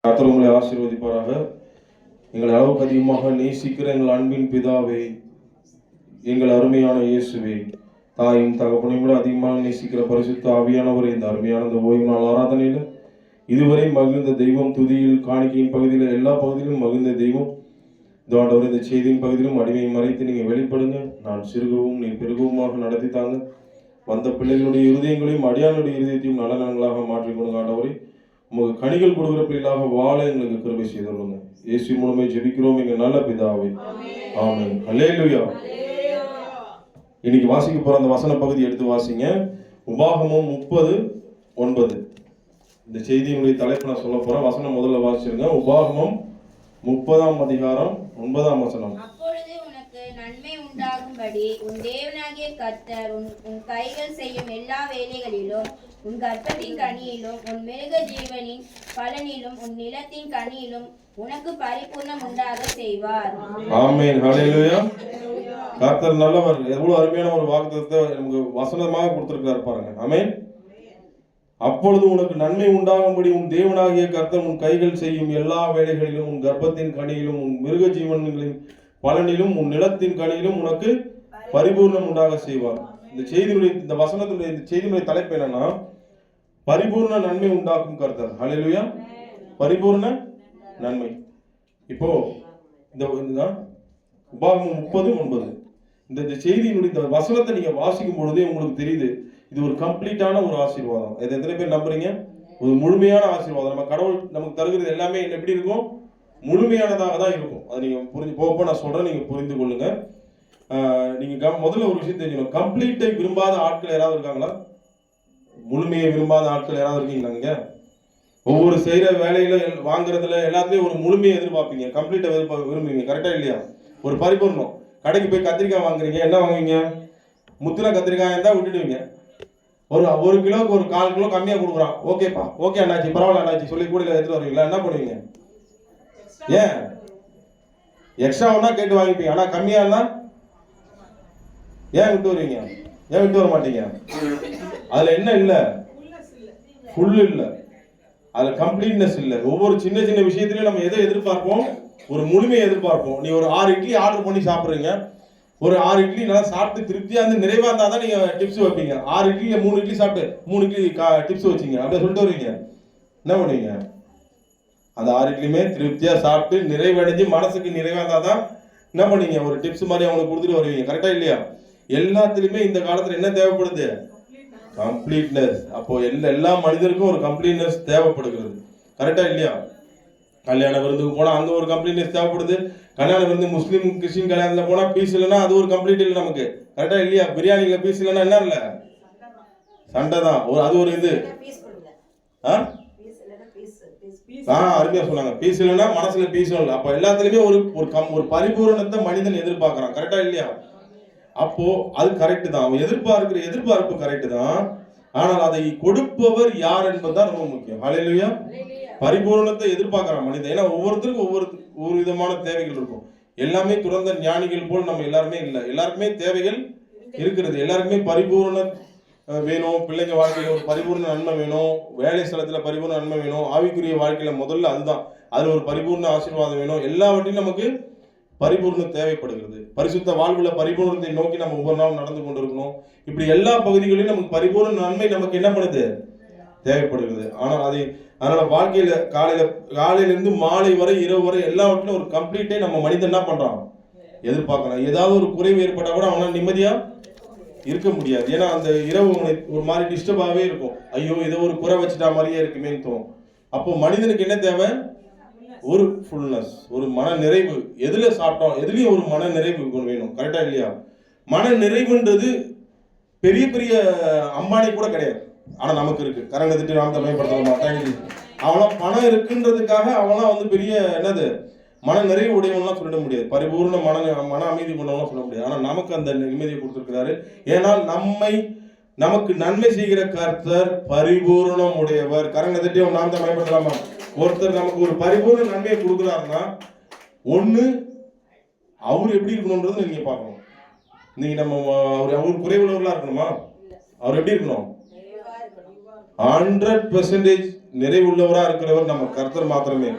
கர்த்தர் உங்களை ஆசீர்வதிப்பாராக. எங்களை அளவுக்கு அதிகமாக நேசிக்கிற எங்கள் அன்பின் பிதாவே, எங்கள் அருமையான இயேசுவே, தாயும் தகப்பனையும் விட அதிகமாக நேசிக்கிற பரிசுத்த ஆவியானவரை, இந்த அருமையான இந்த ஓய்வு நாள் ஆராதனையில் இதுவரை மகிழ்ந்த தெய்வம், துதியில் காணிக்கையின் பகுதியில் எல்லா பகுதியிலும் மகிழ்ந்த தெய்வம், ஆண்டவர் இந்த செய்தியின் பகுதியிலும் அடிமையை மறைத்து நீங்கள் வெளிப்படுங்க. நான் சிறுகவும் நீ பெருகவுமாக நடத்தித்தாங்க. வந்த பிள்ளைகளுடைய இருதயங்களையும் அடியானுடைய இருதயத்தையும் நல்ல நலங்களாக மாற்றிக்கொடுங்க. ஆண்டவரை உங்களுக்கு கனிகள் கொடுக்கிற பிள்ளைகளாக வாழ எங்களுக்கு கிருபை செய்துள்ளோங்க. இயேசு மூலமே ஜெபிக்கிறோம் எங்கள் நல்ல பிதாவே, ஆமென். அல்லேலூயா. இன்னைக்கு வாசிக்க போற அந்த வசன பகுதி எடுத்து வாசிங்க. உபாகமம் 30:9. இந்த செய்தியினுடைய தலைப்பு நான் சொல்ல போறேன். வசனம் முதல்ல வாசிச்சிருங்க. உபாகமம் 30:9. அப்பொழுது உனக்கு நன்மை உண்டாகும்படி உன் தேவனாகிய கர்த்தர் உன் கைகள் செய்யும் எல்லா வேலைகளிலும், உன் கர்ப்பத்தின் கனியிலும், உன் மிருக ஜீவனின் பலனிலும், உன் நிலத்தின் கனியிலும் உனக்கு பரிபூர்ணம் உண்டாக செய்வார். ஆமென். ஹல்லேலூயா. கர்த்தர் நல்லவர். எவ்வளவு அருமையான ஒரு வாக்குத்தத்தத்தை நமக்கு வசனமாக கொடுத்திருக்கிறார் பாருங்க. ஆமென். அப்பொழுது உனக்கு நன்மை உண்டாகும்படி உன் தேவனாகிய கர்த்தர் உன் கைகள் செய்யும் எல்லா வேலைகளிலும், உன் கர்ப்பத்தின் கனியிலும், உன் மிருக ஜீவன்களின் பலனிலும், உன் நிலத்தின் கனியிலும் உனக்கு பரிபூர்ணம் உண்டாக செய்வார். இந்த செய்தியினுடைய இந்த வசனத்தினுடைய இந்த செய்தியினுடைய தலைப்பு என்னன்னா, பரிபூர்ண நன்மை உண்டாக்கும் கர்த்தர். ஹல்லேலூயா. பரிபூர்ண நன்மை. இப்போ இந்த உபாகமம் 30:9 இந்த செய்தியினுடைய இந்த வசனத்தை நீங்க வாசிக்கும் பொழுதே உங்களுக்கு தெரியுது, இது ஒரு கம்ப்ளீட்டான ஒரு ஆசீர்வாதம். இது எத்தனை பேர் நம்புறீங்க? ஒரு முழுமையான ஆசீர்வாதம். நம்ம கடவுள் நமக்கு தருகிறது எல்லாமே எப்படி இருக்கும்? முழுமையானதாக தான் இருக்கும். அதை நீங்க புரிஞ்சு போக நான் சொல்றேன், நீங்க புரிந்து கொள்ளுங்க. நீங்க முதல்ல ஒரு விஷயம் தெரிஞ்சுக்கணும். கம்ப்ளீட்டை விரும்பாத ஆட்கள் யாராவது இருக்காங்களா? முழுமையை விரும்பாத ஆட்கள் யாராவது இருக்கீங்களா? ஒவ்வொரு செய்யற வேலையில வாங்குறதுல எல்லாத்துலயும் ஒரு முழுமையை எதிர்பார்ப்பீங்க, கம்ப்ளீட்டை விரும்புவீங்க. கரெக்டா இல்லையா? ஒரு பரிபூர்ணம். கடைக்கு போய் கத்திரிக்காய் வாங்குறீங்க, என்ன வாங்குவீங்க? முத்தின கத்திரிக்காய் இருந்தா விட்டுடுவீங்க. ஒரு கிலோக்கு ஒரு 1/4 கிலோ கம்மியா கொடுக்குறான், ஓகேப்பா, ஓகே அண்ணாச்சி, பரவாயில்ல அண்ணாச்சி சொல்லி கூட எடுத்துட்டு வருவீங்களா? என்ன பண்ணுவீங்க? ஏன் எக்ஸ்ட்ரா ஒன்னா கேட்டு வாங்கிப்பீங்க, ஆனா கம்மியா இருந்தா ஏன் விட்டு வருவீங்க? ஏன் விட்டு வர மாட்டீங்க? அதுல என்ன இல்ல? ஃபுல் இல்ல, அதுல கம்ப்ளீட்னஸ் இல்ல. ஒவ்வொரு சின்ன சின்ன விஷயத்திலயும் நம்ம எதை எதிர்பார்ப்போம்? ஒரு முழுமையை எதிர்பார்ப்போம். நீ ஒரு 6 இட்லி ஆர்டர் பண்ணி சாப்பிடுறீங்க, ஒரு 6 இட்லி நல்லா சாப்பிட்டு திருப்தியா இருந்து நிறைவா இருந்தா தான் நீங்க டிப்ஸ் வைப்பீங்க. 6 இட்லியில 3 இட்லி சாப்பிட்டு 3 இட்லி டிப்ஸ் வச்சீங்க, அப்படியே சொல்லிட்டு வருவீங்க. என்ன பண்ணுவீங்க? அந்த 6 இட்லியுமே திருப்தியா சாப்பிட்டு நிறைவடைஞ்சு மனசுக்கு நிறைவா இருந்தா தான் என்ன பண்ணீங்க? ஒரு டிப்ஸ் மாதிரி அவங்களுக்கு கொடுத்துட்டு வருவீங்க. கரெக்டா இல்லையா? எல்லாத்துலயுமே இந்த காலத்துல என்ன தேவைப்படுது? கம்ப்ளீட்னஸ். அப்போ எல்லா மனிதருக்கும் ஒரு கம்ப்ளீட்னஸ் தேவைப்படுகிறது. கரெக்டா இல்லையா? கல்யாண விருந்துக்கு போனா அங்க ஒரு கம்ப்ளீட்னஸ் தேவைப்படுது. கல்யாண விருந்து முஸ்லீம் கிறிஸ்டின் கல்யாணத்துல போனா பீஸ் இல்லைன்னா அது ஒரு கம்ப்ளீட் இல்லை நமக்கு. கரெக்டா இல்லையா? பிரியாணில பீஸ் இல்லைன்னா என்ன இல்ல? சண்டை தான். அது ஒரு இது. அருமையா சொன்னாங்க. பீஸ் இல்லைன்னா மனசுல பீஸும் இல்லை. அப்ப எல்லாத்துலயுமே ஒரு பரிபூரணத்தை மனிதன் எதிர்பார்க்கிறான். கரெக்டா இல்லையா? அப்போ அது கரெக்ட் தான். அவன் எதிர்பார்ப்பு கரெக்ட் தான். ஆனால் அதை கொடுப்பவர் யார் என்பதுதான் ரொம்ப முக்கியம். ஹல்லேலூயா. பரிபூரணத்தை எதிர்பார்க்கிறான் மனிதன். ஏன்னா ஒவ்வொருத்தருக்கும் ஒவ்வொரு விதமான தேவைகள் இருக்கும். எல்லாமே துறந்த ஞானிகள் போல் நம்ம எல்லாருமே இல்லை. எல்லாருக்குமே தேவைகள் இருக்கிறது. எல்லாருக்குமே பரிபூர்ண வேணும். பிள்ளைங்க வாழ்க்கையில ஒரு பரிபூர்ண நன்மை வேணும், வேலை ஸ்தலத்துல பரிபூர்ண நன்மை வேணும், ஆவிக்குரிய வாழ்க்கையில முதல்ல அதுதான், அதுல ஒரு பரிபூர்ண ஆசீர்வாதம் வேணும். எல்லாவற்றையும் நமக்கு பரிபூர்ணம் தேவைப்படுகிறது. பரிசுத்த வாழ்வுல பரிபூர்ணத்தை நோக்கி நம்ம ஒவ்வொரு நாளும் நடந்து கொண்டிருக்கணும். இப்படி எல்லா பகுதிகளிலும் நமக்கு பரிபூர்ண நன்மை நமக்கு என்ன பண்ணுது? தேவைப்படுகிறது. ஆனால் அதனால வாழ்க்கையில காலையில இருந்து மாலை வரை, இரவு வரை எல்லாவற்றிலும் ஒரு கம்ப்ளீட்டே நம்ம மனிதன் என்ன பண்றான்? எதிர்பார்க்கலாம். ஏதாவது ஒரு குறைவு ஏற்பட்டா கூட அவனால நிம்மதியா இருக்க முடியாது. ஏன்னா அந்த இரவு ஒரு மாதிரி டிஸ்டர்பாவே இருக்கும். ஐயோ ஏதோ ஒரு குறை வச்சுட்டா மாதிரியே இருக்குமேன்னு தோணும். அப்போ மனிதனுக்கு என்ன தேவை? ஒரு ஃபுல்னஸ், ஒரு மன நிறைவு. எதுல சாப்பிட்டோம், எதுலயும் ஒரு மன நிறைவு வேணும். கரெக்டா இல்லையா? மன நிறைவுன்றது பெரிய பெரிய அம்பானி கூட கிடையாது, ஆனா நமக்கு இருக்கு. கரங்க திட்டி நாம் தமிழ்படுத்த மாட்டாங்க. அவெல்லாம் பணம் இருக்குன்றதுக்காக அவெல்லாம் வந்து பெரிய என்னது மன நிறைவு உடையவன்லாம் சொல்லிட முடியாது. பரிபூர்ண மன அமைதி கொண்டவன்லாம் சொல்ல முடியாது. ஆனா நமக்கு அந்த நிம்மதியை கொடுத்திருக்கிறாரு. ஏனால் நமக்கு நன்மை செய்கிற கர்த்தர் பரிபூர்ணம் உடையவர். கரங்க திட்டி நாம் தமிழ்படுத்தலாமா? ஒருத்தர் நமக்கு ஒரு பரிபூர்ண நன்மையை கொடுக்குறாருன்னா ஒண்ணு அவர் எப்படி இருக்கணும்ன்றது நீங்க பார்க்கணும். நீங்க நம்ம அவர் குறைவுள்ளவர்களா இருக்கணுமா? அவர் எப்படி இருக்கணும்? 100% நிறைவுள்ளவரா இருக்கிறவர் நம்ம கர்த்தர் மாத்திரமே.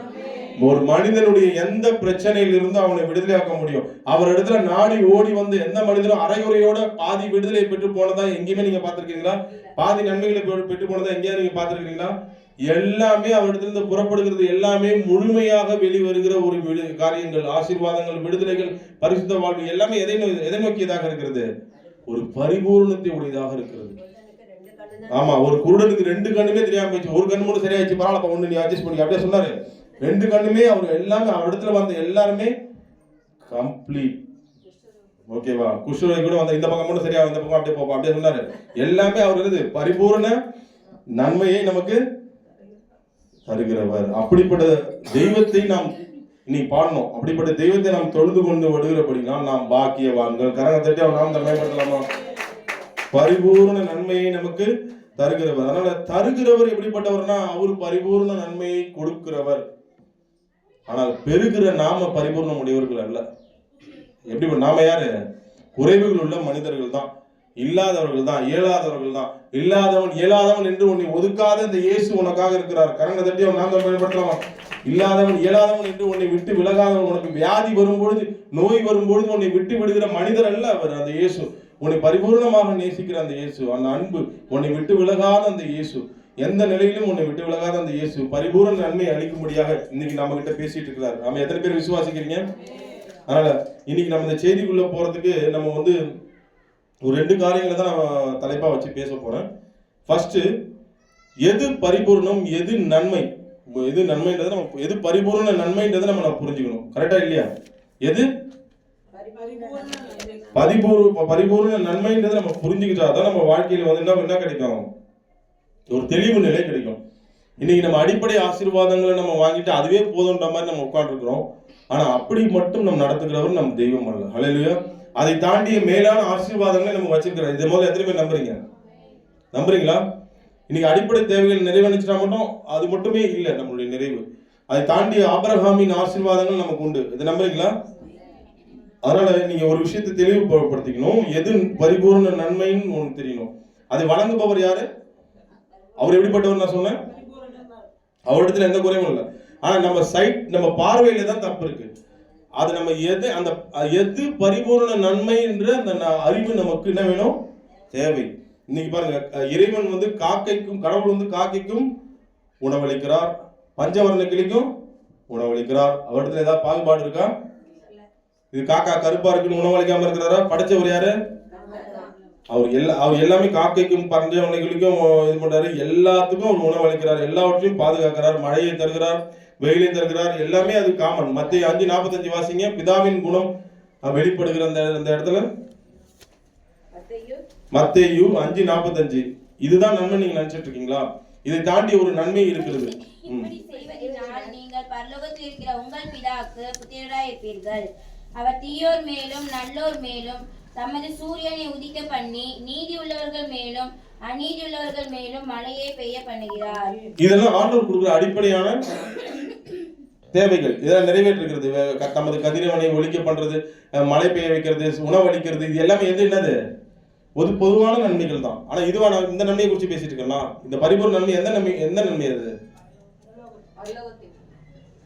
ஒரு மனிதனுடைய எந்த பிரச்சனையிலிருந்து அவனை விடுதலையாக்க முடியும். அவர் இடத்துல நாடி ஓடி வந்து எந்த மனிதனும் அரைகுறையோட பாதி விடுதலை பெற்று போனதா எங்கேயுமே நீங்க பார்த்திருக்கீங்களா? பாதி நன்மைகளை பெற்று போனதா எங்கேயாவது நீங்க பார்த்திருக்கீங்களா? எல்லாமே அவரிடத்திலிருந்து புறப்படுகிறது, எல்லாமே முழுமையாக வெளிவருகிற ஒரு காரியங்கள், ஆசீர்வாதங்கள், விடுதலைகள், பரிசுத்த வாழ்வு எல்லாமே எதை நோக்கியதாக இருக்கிறது? ஒரு பரிபூர்ணத்தை உடையதாக இருக்கிறது. ஆமா, ஒரு குருடனுக்கு 2 கண்ணுமே தெரியாம போயிடுச்சு, ஒரு கண்ணு மட்டும் சரியாயிடுச்சு, பரவாயில்ல ஒண்ணு நீ அட்ஜஸ்ட் பண்ணி அப்படியே சொன்னாரு. 2 கண்ணுமே அவர் எல்லாமே அவர் இடத்துல வந்த எல்லாருமே கம்ப்ளீட். ஓகேவா? குஷ்ரோகி கூட வந்த இந்த பக்கம் மட்டும் சரியா, இந்த பக்கம் அப்படியே போப்பா அப்படியே சொன்னாரு. எல்லாமே அவர் பரிபூர்ண நன்மையை நமக்கு தருகிறவர். அப்படிப்பட்ட தெய்வத்தை நாம் இன்னைக்கு பாடணும். அப்படிப்பட்ட தெய்வத்தை நாம் தொழுது கொண்டு வருகிறபடினா நாம் பாக்கியவான்கள். கரங்க தட்டி அவர் நாம் மேம்படுத்தலாமா? பரிபூர்ண நன்மையை நமக்கு தருகிறவர். அதனால தருகிறவர் எப்படிப்பட்டவர்னா அவர் பரிபூர்ண நன்மையை கொடுக்கிறவர். ஆனால் பெறுகிற நாம பரிபூர்ணம் உடையவர்கள் அல்ல. எப்படி நாம யாரு? குறைவுகள் உள்ள மனிதர்கள் தான், இல்லாதவர்கள் தான், இயலாதவர்கள் தான். இல்லாதவன் இயலாதவன் என்று உன்னை ஒதுக்காத இந்த இயேசு உனக்காக இருக்கிறார். கரங்க தட்டி அவன் நாம் பயன்படுத்தலாமா? இல்லாதவன் இயலாதவன் என்று உன்னை விட்டு விலகாதவன், உனக்கு வியாதி வரும்பொழுது, நோய் வரும்பொழுது உன்னை விட்டு விடுகிற மனிதர் அல்ல அவர். அந்த இயேசு உன்னை பரிபூர்ணமாக நேசிக்கிற அந்த இயேசு, அந்த அன்பு, உன்னை விட்டு விலகாத அந்த இயேசு, எந்த நிலையிலும் உன்னை விட்டு விலகாத அந்த இயேசு பரிபூர்ண நன்மை அளிக்கும்படியாக இன்னைக்கு நம்ம கிட்ட பேசிட்டு இருக்கிறார். நம்ம எத்தனை பேர் விசுவாசிக்கிறீங்க? அதனால இன்னைக்கு நம்ம இந்த செய்திக்குள்ள போறதுக்கு நம்ம ஒரு 2 காரியங்களை தான் நான் தலைப்பா வச்சு பேச போறேன். ஃபர்ஸ்ட், எது பரிபூர்ணம், எது நன்மை, எது நன்மைன்றதை நம்ம, எது பரிபூர்ண நன்மைன்றதை நம்ம புரிஞ்சுக்கணும். கரெக்டா இல்லையா? எது பரிபூர்ண நன்மைன்றதை நம்ம புரிஞ்சுக்கிட்டாதான் நம்ம வாழ்க்கையில என்ன கிடைக்கும்? ஒரு தெளிவு நிலை கிடைக்கும். இன்னைக்கு நம்ம அடிப்படை ஆசீர்வாதங்களை நம்ம வாங்கிட்டு அதுவே போதுன்ற மாதிரி நம்ம உட்காந்துருக்கிறோம். ஆனா அப்படி மட்டும் நம்ம நடத்துகிறவர் நம்ம தெய்வம் அல்ல. ஹல்லேலூயா. அதை தாண்டிய மேலான ஆசீர்வாதங்களை நம்ம வச்சிருக்கிறோம். இதை முதல்ல எத்தனை பேர் நம்புறீங்களா? இன்னைக்கு அடிப்படை தேவைகள் நிறைவேறிச்சுட்டா மட்டும் அது மட்டுமே இல்லை நம்மளுடைய நிறைவு. அதை தாண்டிய ஆபிரகாமின் ஆசீர்வாதங்கள் நமக்கு உண்டு. இதை நம்புறீங்களா? அதனால நீங்க ஒரு விஷயத்தை தெளிவுபடுத்திக்கணும். எது பரிபூர்ண நன்மைன்னு உங்களுக்கு தெரியணும். அதை வழங்குபவர் யாரு? அவர் எப்படிப்பட்டவர் நான் சொன்னேன்? அவரிடத்துல எந்த குறையும் இல்லை. ஆனா நம்ம பார்வையில தான் தப்பு இருக்கு. அது நம்ம எது பரிபூர்ண நன்மை என்ற அந்த அறிவு நமக்கு என்ன வேணும்? தேவை. இன்னைக்கு பாருங்க, இறைவன் காக்கைக்கும், கடவுள் காக்கைக்கும் உணவளிக்கிறார், பஞ்சவர்ண கிளிக்கும் உணவளிக்கிறார். அவரிடத்துல ஏதாவது பாகுபாடு இருக்கா? இது காக்கா கருப்பா இருக்குன்னு உணவளிக்காம இருக்கிறாரா? படைச்சவர் யாரு? அவர் எல்லாமே காக்கைக்கும் பஞ்சவர்ணங்களுக்கும் இது பண்றாரு. எல்லாத்துக்கும் அவர் உணவளிக்கிறார், எல்லாவற்றையும் பாதுகாக்கிறார், மழையை தருகிறார், வெயிலை தருகிறார். எல்லாமே அது காமன். மத்தேயு 5:45 வாசிங்க. பிதாவின் குணம் வெளிப்படுகிற அந்த இடத்துல மத்தேயு 5:45. இதுதான் நன்மை நீங்க நினைச்சிட்டு இருக்கீங்களா? இதை தாண்டி ஒரு நன்மை இருக்கிறது. இப்படி செய்வதனால் நீங்கள் பரலோகத்தில் இருக்கிற உங்கள் பிதாவுக்கு புத்திரராய் இருப்பீர்கள். அவர் தீயோர் மேலும் நல்லோர் மேலும் தமது சூரியனை உதிக்க பண்ணி நீதி உள்ளவர்கள் மேலும் அநீதி உள்ளவர்கள் மேலும் மழையை பெய்ய பண்ணுகிறார். இதெல்லாம் ஆண்டவர் கொடுக்கிற அடிப்படையான தேவைகள். இதெல்லாம் நிறைவேற்றுகிறது. தமது கதிரவனை ஒழிக்க பண்றது, மழை பெய்ய வைக்கிறது, உணவளிக்கிறது, இது எல்லாமே என்னது? பொதுவான நன்மைகள் தான். ஆனா இந்த நன்மையை குறித்து பேசிட்டு இருக்கோம். இந்த பரிபூர்ண நன்மை எந்த நன்மை அது?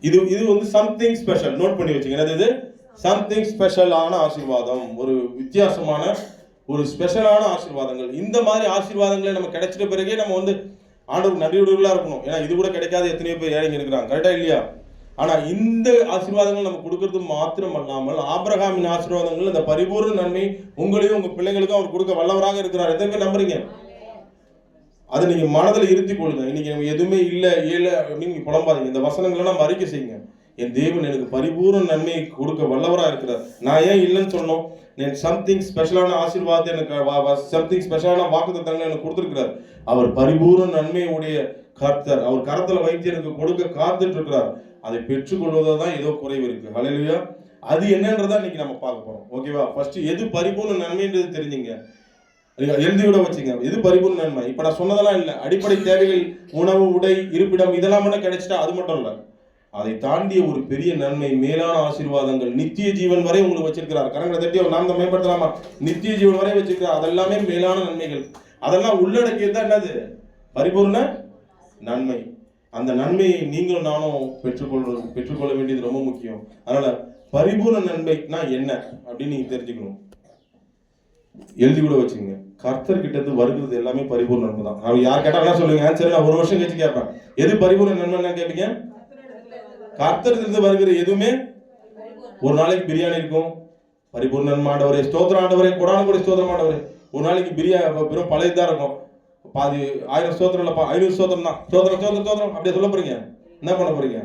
இது சம்திங் ஸ்பெஷல். நோட் பண்ணி வச்சுங்க. இது சம்திங் ஸ்பெஷலான ஆசீர்வாதம், ஒரு வித்தியாசமான ஒரு ஸ்பெஷலான ஆசீர்வாதங்கள். இந்த மாதிரி ஆசீர்வாதங்களை நம்ம கிடைச்சிட்ட பிறகே நம்ம ஆண்டவருக்கு நன்றியுள்ளவர்களா இருக்கணும். ஏன்னா இது கூட கிடைக்காத எத்தனையோ பேர் ஏழைங்க இருக்கிறாங்க. கரெக்டா இல்லையா? ஆனா இந்த ஆசீர்வாதங்கள் நம்ம கொடுக்கறது மாத்திரம் அல்லாமல் ஆபிரகாமின் ஆசீர்வாதங்கள், இந்த பரிபூர்ண நன்மை உங்களையும் உங்க பிள்ளைங்களுக்கும் அவர் கொடுக்க வல்லவராக இருக்கிறார். எத்தனை பேர் நம்புறீங்க? அதை நீங்க மனதில் இருத்தி கொள்ளுங்க. இன்னைக்கு நம்ம எதுவுமே இல்லை அப்படின்னு நீங்க புலம்பாதீங்க. இந்த வசனங்களை நம்ம அறிக்கை செய்யுங்க. என் தேவன் எனக்கு பரிபூர்ண நன்மையை கொடுக்க வல்லவராக இருக்கிறார். நான் ஏன் இல்லைன்னு சொன்னோம்? சம்திங் ஸ்பெஷலான ஆசீர்வாதத்தை எனக்கு, சம்திங் ஸ்பெஷலான வாக்குத்தத்தங்களை எனக்கு கொடுத்திருக்கிறார். அவர் பரிபூர்ண நன்மையுடைய கர்த்தர். அவர் கரத்துல வைத்து எனக்கு கொடுக்க காத்துட்டு இருக்கிறார். அதை பெற்றுக்கொள்வதுதான் ஏதோ குறைவு இருக்கு. ஹல்லேலூயா. அது என்னன்றதா இன்னைக்கு நம்ம பார்க்க போறோம். ஓகேவா? ஃபர்ஸ்ட் எது பரிபூர்ண நன்மைன்றது தெரிஞ்சுங்க. எழுதி விட வச்சுங்க. எது பரிபூர்ண நன்மை? இப்ப நான் சொன்னதெல்லாம் இல்லை. அடிப்படை தேவைகள், உணவு, உடை, இருப்பிடம், இதெல்லாம் மட்டும் கிடைச்சிட்டா அது மட்டும் இல்லை. அதை தாண்டிய ஒரு பெரிய நன்மை, மேலான ஆசீர்வாதங்கள், நித்திய ஜீவன் வரை உங்களுக்கு வச்சிருக்கிறார். கரங்களை தட்டி நாம் மேம்படுத்தலாமா? நித்திய ஜீவன் வரை வச்சிருக்கிறார். அதெல்லாமே மேலான நன்மைகள். அதெல்லாம் உள்ளடக்கியது தான் என்னது? பரிபூர்ண நன்மை. அந்த நன்மையை நீங்களும் நானும் பெற்றுக்கொள்ள வேண்டியது ரொம்ப முக்கியம். அதனால பரிபூர்ண நன்மைனா என்ன அப்படின்னு நீங்க தெரிஞ்சுக்கணும். எழுதி கூட வச்சுங்க. கர்த்தர் கிட்ட இருந்து வருகிறது எல்லாமே பரிபூர்ண நன்மை தான். நான் யார் கேட்டாலும் சொல்லுங்க ஆன்சர். நான் 1 வருஷம் கழிச்சு கேட்பேன், எது பரிபூர்ண நன்மை கேட்பீங்க? கர்த்தர் இருந்து வருகிற எதுவுமே. ஒரு நாளைக்கு பிரியாணி இருக்கும், பரிபூர்ண நன்மை ஆண்டவரே, ஸ்தோத்திரம் ஆண்டவரே, கொடான ஸ்தோத்திரம் ஆண்டவரே. ஒரு நாளைக்கு வெறும் பழையதான் இருக்கும், பாதி 1000 ஸ்தோத்திரம் இல்லப்பா, 500 ஸ்தோத்திரம் தான், ஸ்தோத்திரம் அப்படியே சொல்ல போறீங்க. என்ன பண்ண போறீங்க?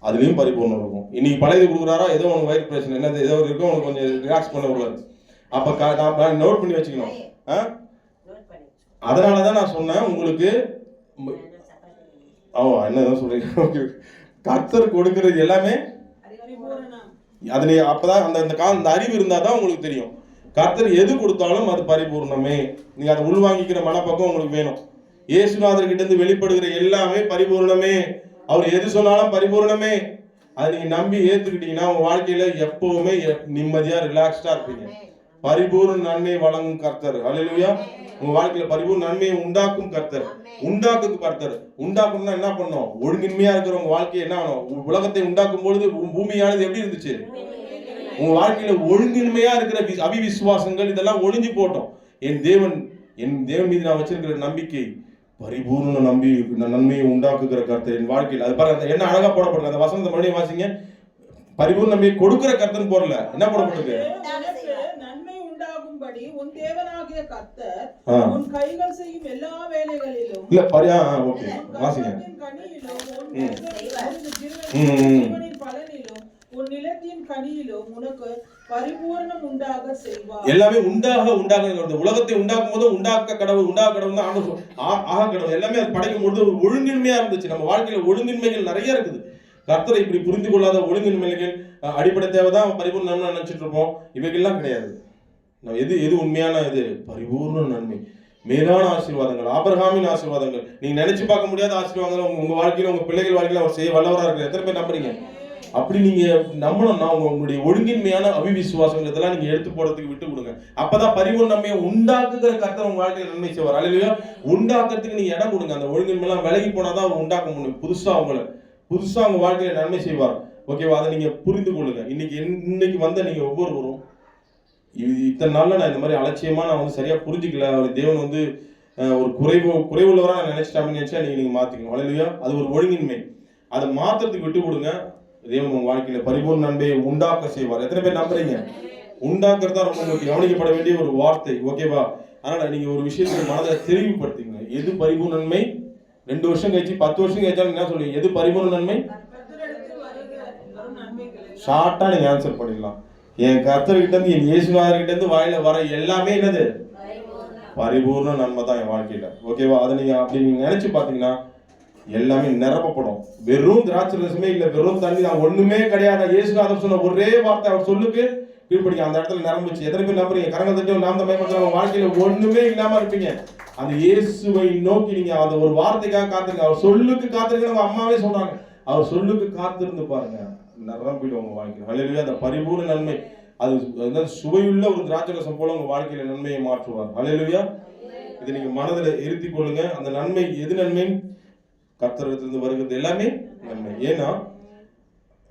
அதுலயும் பரிபூர்ணம் இருக்கும். இன்னைக்கு பழையது கொடுக்குறாரா, ஏதோ உனக்கு வயிறு பிரச்சனை என்னது ஏதோ இருக்கும், உனக்கு கொஞ்சம் ரிலாக்ஸ் பண்ண விடுவாரு. அப்ப நோட் பண்ணி வச்சுக்கணும். அதனாலதான் நான் சொன்னேன் உங்களுக்கு. என்னதான் சொல்றீங்க? கர்த்தர் கொடுக்கிறது எல்லாமே அதுல அப்பதான் அந்த அறிவு இருந்தா தான் உங்களுக்கு தெரியும். கர்த்தர் எது கொடுத்தாலும் அது பரிபூர்ணமே. நீங்க அதை உள்வாங்கிக்கிற மனப்பக்கம் உங்களுக்கு வேணும். இயேசுநாதர் கிட்ட இருந்து வெளிப்படுகிற எல்லாமே பரிபூர்ணமே. அவர் எது சொன்னாலும் பரிபூர்ணமே. அதை நீங்க நம்பி ஏத்துக்கிட்டீங்கன்னா உங்க வாழ்க்கையில எப்பவுமே நிம்மதியா ரிலாக்ஸ்டா இருப்பீங்க. பரிபூர்ண நன்மை வழங்கும் கர்த்தர். ஹல்லேலூயா. உங்க வாழ்க்கையில பரிபூர்ண நன்மையை உண்டாக்கும் கர்த்தர். உண்டாக்கும்னா என்ன பண்ணும்? ஒழுங்கின்மையா இருக்கிற உங்க வாழ்க்கையை என்ன ஆகும்? உலகத்தை உண்டாக்கும் பொழுது பூமியானது எப்படி இருந்துச்சு? உங்க வாழ்க்கையில ஒழுங்கின்மையா இருக்கிற அவிவிசுவாசங்கள் இதெல்லாம் ஒழிஞ்சு போட்டோம். என் தேவன் மீது நான் வச்சிருக்கிற நம்பிக்கை பரிபூர்ண நன்மையை உண்டாக்குகிற கர்த்தர் என் வாழ்க்கையில். அது பாருங்க என்ன அழகா போடப்படுது. அந்த வசனத்தை மறுபடியும் வாசிங்க. பரிபூர்ண நன்மையை கொடுக்கிற கர்த்தர்னு போடல, என்ன போடப்பட்டிருக்கு? நன்மை உண்டாகும்படி உன் தேவனாகிய கர்த்தர் உன் கைகள் செய்யும் எல்லா வேலைகளிலும் இல்ல ஓகே வாசிங்க. பலனிலும் உன் நிலத்தின் கனியிலும் உனக்கு பரிபூர்ணம் உண்டாக செய்வார். எல்லாமே உண்டாக உலகத்தை உண்டாக்கும் போது உண்டாக கடவுள் தான் ஆக கடவுள். எல்லாமே அது படைக்கும் பொழுது ஒழுங்கின்மையா இருந்துச்சு. நம்ம வாழ்க்கையில ஒழுங்கின்மைகள் நிறைய இருக்குது. கர்த்தரை இப்படி புரிந்து கொள்ளாத ஒழுங்கின்மைகள் அடிப்படை தேவைதான் பரிபூர்ண நன்மை நினைச்சிட்டு இருப்போம். இவைகள்லாம் கிடையாது. எது உண்மையான இது பரிபூர்ண நன்மை, மேலான ஆசீர்வாதங்கள், ஆபிரகாமின் ஆசீர்வாதங்கள். நீங்க நினைச்சு பார்க்க முடியாத ஆசீர்வாதங்கள் உங்க வாழ்க்கையில உங்க பிள்ளைகள் வாழ்க்கையில அவர் செய்ய வல்லவரா இருக்கு. எத்தனை பேர் நம்புறீங்க? அப்படி நீங்க நம்பணும்னா உங்களுடைய ஒழுங்கின்மையான அவிவிசுவாசங்கள் இதெல்லாம் நீங்க எடுத்து போறதுக்கு விட்டு கொடுங்க. அப்பதான் பரிபூர்ண நன்மையை உண்டாக்குகிற கர்த்தர் உங்க வாழ்க்கையில நன்மை செய்வார். அல்லையா? உண்டாக்குறதுக்கு நீங்க இடம் கொடுங்க. அந்த ஒழுங்கின்மையெல்லாம் விலகி போனாதான் அவர் உண்டாக்க முடியும். புதுசா உங்க வாழ்க்கையில நன்மை செய்வார். ஓகேவா? அதை நீங்க புரிந்து கொள்ளுங்க. இன்னைக்கு வந்த நீங்க ஒவ்வொருவரும் இத்தனை நாள்ல நான் இந்த மாதிரி அலட்சியமா நான் சரியா புரிஞ்சுக்கல, அவர் தேவன் ஒரு குறைவுள்ளவரா நான் நினைச்சிட்டான்னு நினைச்சா நீங்க மாத்திக்கணும். அல்லையா? அது ஒரு ஒழுங்கின்மை. அதை மாத்திரத்துக்கு விட்டு கொடுங்க. தேவன் உங்க வாழ்க்கையில பரிபூர்ண நன்மையை உண்டாக்க செய்வார். எத்தனை பேர் நம்புறீங்க? உண்டாக்குறதா ரொம்ப உங்களுக்கு கவனிக்கப்பட வேண்டிய ஒரு வார்த்தை. ஓகேவா? அதனால நீங்க ஒரு விஷயத்தை மனதை தெளிவுபடுத்திங்க. எது பரிபூர்ண நன்மை? 2 வருஷம் கழிச்சு 10 வருஷம் கழிச்சாலும் என்ன சொல்லுவீங்க? எது பரிபூர்ண நன்மை? ஷார்ட்டா நீங்க ஆன்சர் பண்ணிடலாம். என் கர்த்தர்கிட்ட இருந்து என் இயேசுநாதர்கிட்ட இருந்து வாயில வர எல்லாமே என்னது? பரிபூர்ண நன்மை தான் என் வாழ்க்கையில. ஓகேவா? அதை நீங்க அப்படி நீங்க நினைச்சு பாத்தீங்கன்னா எல்லாமே நிரப்பப்படும். வெறும் திராட்சை ரசமே இல்ல, வெறும் தண்ணி தான், ஒண்ணுமே கிடையாது. இயேசுநாதர் சொன்ன ஒரே வார்த்தை அவர் சொல்லுக்கு கீழ்படிங்க, அந்த இடத்துல நிரம்பிச்சு. எத்தனை பேர் நம்புறீங்க? கரங்கள் தட்டி நாம் தான் பயன்படுத்துற வாழ்க்கையில ஒண்ணுமே இல்லாம இருப்பீங்க. அந்த இயேசுவை நோக்கி நீங்க அந்த ஒரு வார்த்தைக்காக காத்துருங்க. அவர் சொல்லுக்கு காத்திருக்க நம்ம அம்மாவே சொல்றாங்க. அவர் சொல்லுக்கு காத்திருந்து பாருங்க, நிரம்பிடும் உங்க வாழ்க்கையில. ஹல்லேலூயா. அந்த பரிபூர்ண நன்மை அது சுவையுள்ள ஒரு திராட்சை ரசம் போல உங்க வாழ்க்கையில நன்மையை மாற்றுவார். ஹல்லேலூயா. இதை நீங்க மனதில் இருத்தி கொள்ளுங்க. அந்த நன்மை எது நன்மை? கர்த்தரிடத்திலிருந்து வருகிறது எல்லாமே நன்மை. ஏன்னா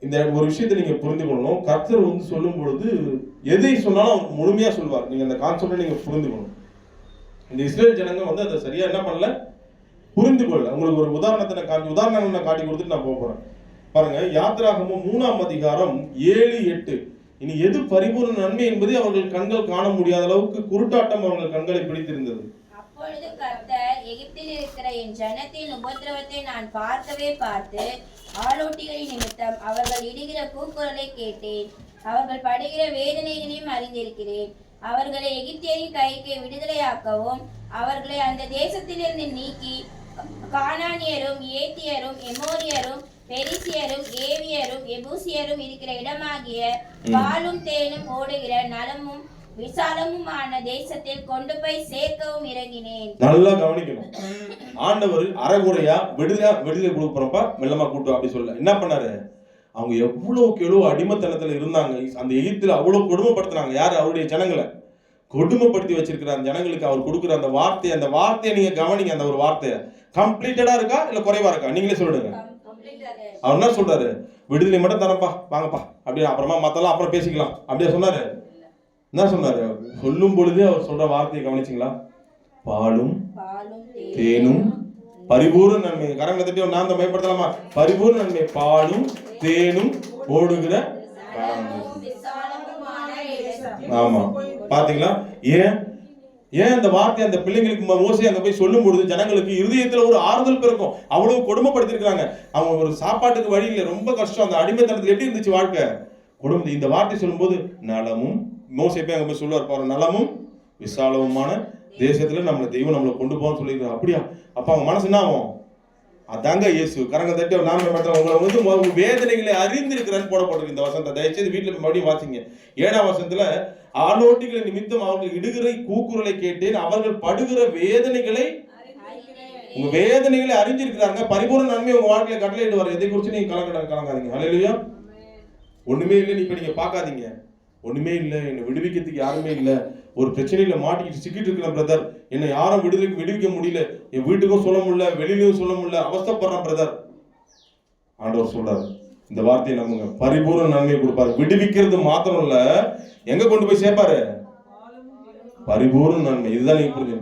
இந்த ஒரு விஷயத்தை நீங்க புரிந்து கொள்ளணும். கர்த்தர் சொல்லும் பொழுது எதை சொன்னாலும் அவர் முழுமையா சொல்வார். நீங்க அந்த கான்செப்டை நீங்க புரிந்துக்கணும். இந்த இஸ்ரேல் ஜனங்க அதை சரியா என்ன பண்ணல, புரிந்து கொள்ள. உங்களுக்கு ஒரு உதாரணங்களை நான் காட்டி கொடுத்துட்டு நான் போறேன். பாருங்க, யாத்திராகமம் 3ஆம் அதிகாரம் 7-8. இனி எது பரிபூர்ண நன்மை என்பதை அவர்கள் கண்கள் காண முடியாத அளவுக்கு குருட்டாட்டம் அவர்கள் கண்களை பிடித்திருந்தது. அப்பொழுது கர்த்தர், எகிப்தில் இருக்கிற என் ஜனத்தின் உபத்திரவத்தை நான் பார்த்து ஆளோட்டிகளின் நிமித்தம் அவர்கள் இடுகிற கூக்குரலை கேட்டேன். அவர்கள் படுகிற வேதனைகளையும் அறிந்திருக்கிறேன். அவர்களை எகிப்தியரின் கைக்கு விடுதலையாக்கவும் அவர்களை அந்த தேசத்திலிருந்து நீக்கி கானானியரும் ஏத்தியரும் எமோரியரும் பெரிசியரும் ஏவியரும் எபூசியரும் இருக்கிற இடமாகிய பாலும் தேனும் ஓடுகிற நலமும் விசாலமுமான தேசத்தில் கொண்டு போய் சேர்க்கவும் இறங்கினேன். நல்லா கவனிக்கணும். ஆண்டவர் அறகுறையா விடுதலை கொடுப்பறப்ப மெல்லமா கூட்டு அப்படி சொல்ல என்ன பண்ணாரு? அவங்க எவ்வளவு அடிமைத்தனத்துல இருந்தாங்க. அந்த எகிப்துல அவ்வளவு கொடுமைப்படுத்தினாங்க. யாரு? அவருடைய ஜனங்களை கொடுமைப்படுத்தி வச்சிருக்கிற அந்த ஜனங்களுக்கு அவர் கொடுக்குற அந்த வார்த்தையை நீங்க கவனிங்க. அந்த ஒரு வார்த்தையை கம்ப்ளீட்டடா இருக்கா இல்ல குறைவா இருக்கா? நீங்களே சொல்லிடுங்க. அவர் என்ன சொல்றாரு? விடுதலை மட்டும் தரப்பா, வாங்கப்பா அப்படியே, அப்புறமா மத்தெல்லாம் அப்புறம் பேசிக்கலாம் அப்படியே சொன்னாரு. என்ன சொன்னாரு? சொல்லும் பொழுது அவர் சொல்ற வார்த்தையை கவனிச்சிங்களா? பாலும் தேனும் பரிபூர்ண நன்மை. கரங்களை தட்டி நான் தான் பயன்படுத்தலாமா? பரிபூர்ண நன்மை, பாலும் தேனும் ஓடுகிற. ஆமா, பாத்தீங்களா? ஏன் அந்த வார்த்தை அந்த பிள்ளைங்களுக்கு மோசே அங்க போய் சொல்லும் பொழுது ஜனங்களுக்கு இருதயத்துல ஒரு ஆறுதல் பிறக்கும். அவ்வளவு கொடுமைப்படுத்திருக்காங்க. அவங்க ஒரு சாப்பாட்டுக்கு வழி இல்லை, ரொம்ப கஷ்டம். அந்த அடிமைத்தனத்துல எப்படி இருந்துச்சு வாழ்க்கை? கொடுமை. இந்த வார்த்தை சொல்லும் போது நலமும், மோசே போய் அங்க போய் சொல்லுவார் பாரு, நலமும் விசாலமுமான தேசத்துல நம்மளை தெய்வம் நம்மளை கொண்டு போன்னு சொல்லியிருக்காரு. அப்படியா? அப்ப அவங்க மனசு என்ன ஆகும்? அதாங்க இயேசு. கரங்க தட்டி நாம உங்களை வந்து வேதனைகளை அறிந்திருக்கிறான்னு போடப்பட்டிருக்கு இந்த வசனத்தை. தயவுசெய்து வீட்டுல மறுபடியும் வாசிங்க. 7ஆம் வசனத்துல, ஆலோட்டிகள் நிமித்தம் அவர்கள் இடுகிற கூக்குரலை கேட்டேன், அவர்கள் படுகிற வேதனைகளை, உங்க வேதனைகளை அறிஞ்சிருக்கிறாங்க. பரிபூர்ண நன்மை உங்க வாழ்க்கையில கட்டளையிட்டு வர. எதை குறிச்சு நீங்க கலங்காதீங்க. ஹல்லேலூயா. ஒண்ணுமே இல்லை இப்ப நீங்க பாக்காதீங்க. ஒண்ணுமே இல்லை, என்னை விடுவிக்கிறதுக்கு யாருமே இல்லை, ஒரு பிரச்சனையில மாட்டிக்கிட்டு சிக்கிட்டு இருக்கிறேன் பிரதர், என்னை யாரும் விடுவிக்க முடியல, என் வீட்டுக்கும் சொல்ல முடியல, வெளியிலும் சொல்ல முடியல, அவஸ்தைப்படுறேன் பிரதர். ஆண்டவர் சொல்றாரு, இந்த வார்த்தையை நம்புங்க, பரிபூர்ண நன்மையை கொடுப்பாரு. விடுவிக்கிறது மாத்திரம் இல்ல, எங்க கொண்டு போய் சேர்ப்பாரு? பரிபூர்ண நன்மை. இதுதான் நீங்க புரிஞ்சு.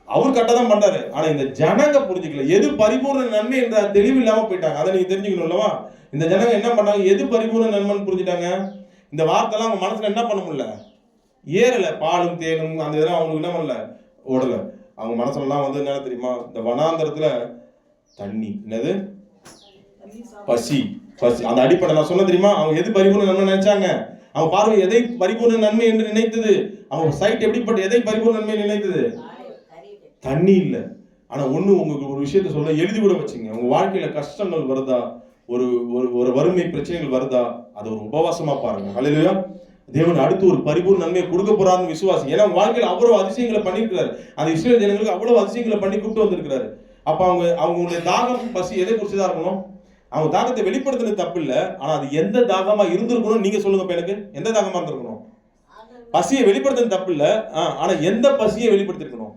அவர் கரெக்டாதான் பண்றாரு. ஆனா இந்த ஜனங்க புரிஞ்சுக்கல. எது பரிபூர்ண நன்மை என்ற தெளிவு இல்லாம போயிட்டாங்க. அதை நீங்க தெரிஞ்சுக்கணும் இல்லவா? இந்த ஜனங்க என்ன பண்ணாங்க? எது பரிபூர்ண நன்மைன்னு புரிஞ்சுட்டாங்க. இந்த வார்த்தைலாம் அவங்க மனசுல என்ன பண்ண முடியல, ஏறல. பாலும் தேனும் அந்த இதெல்லாம் அவங்களுக்கு என்ன பண்ணல, ஓடல. அவங்க மனசுலாம் வந்து என்ன தெரியுமா? இந்த வனாந்தரத்துல தண்ணி, என்னது பசி, பசி. அந்த அடிப்படை நான் சொன்ன தெரியுமா? அவங்க எது பரிபூர்ண நன்மை நினைச்சாங்க? அவங்க பார்வை எதை பரிபூர்ண நன்மை என்று நினைத்தது? அவங்க சைட் எப்படிப்பட்ட எதை பரிபூர்ண நன்மை நினைத்தது? தண்ணி இல்ல. ஆனா ஒண்ணு உங்களுக்கு ஒரு விஷயத்த சொல்ல, எழுதி கூட வச்சுங்க. உங்க வாழ்க்கையில கஷ்டங்கள் வருதா, ஒரு ஒரு வறுமை பிரச்சனைகள் வருதா, அது ஒரு உபவாசமா பாருங்க. ஹல்லேலூயா. தேவன் அடுத்து ஒரு பரிபூர்ண நன்மையை கொடுக்க போறாருன்னு விசுவாசி. ஏன்னா வாழ்க்கையில் அவ்வளவு அதிசயங்களை பண்ணியிருக்கிறாரு. அந்த இஸ்ரேல் ஜனங்களுக்கு அவ்வளவு அதிசயங்களை பண்ணி கூப்பிட்டு வந்திருக்கிறாரு. அப்ப அவங்களுடைய தாகம் பசி எதை குறிச்சுதான் இருக்கணும்? அவங்க தாகத்தை வெளிப்படுத்துறது தப்பு இல்ல, ஆனா அது எந்த தாகமா இருந்திருக்கணும் நீங்க சொல்லுங்க. எனக்கு எந்த தாகமா இருந்திருக்கணும்? பசியை வெளிப்படுத்துறது தப்பு இல்ல, ஆனா எந்த பசியை வெளிப்படுத்திருக்கணும்?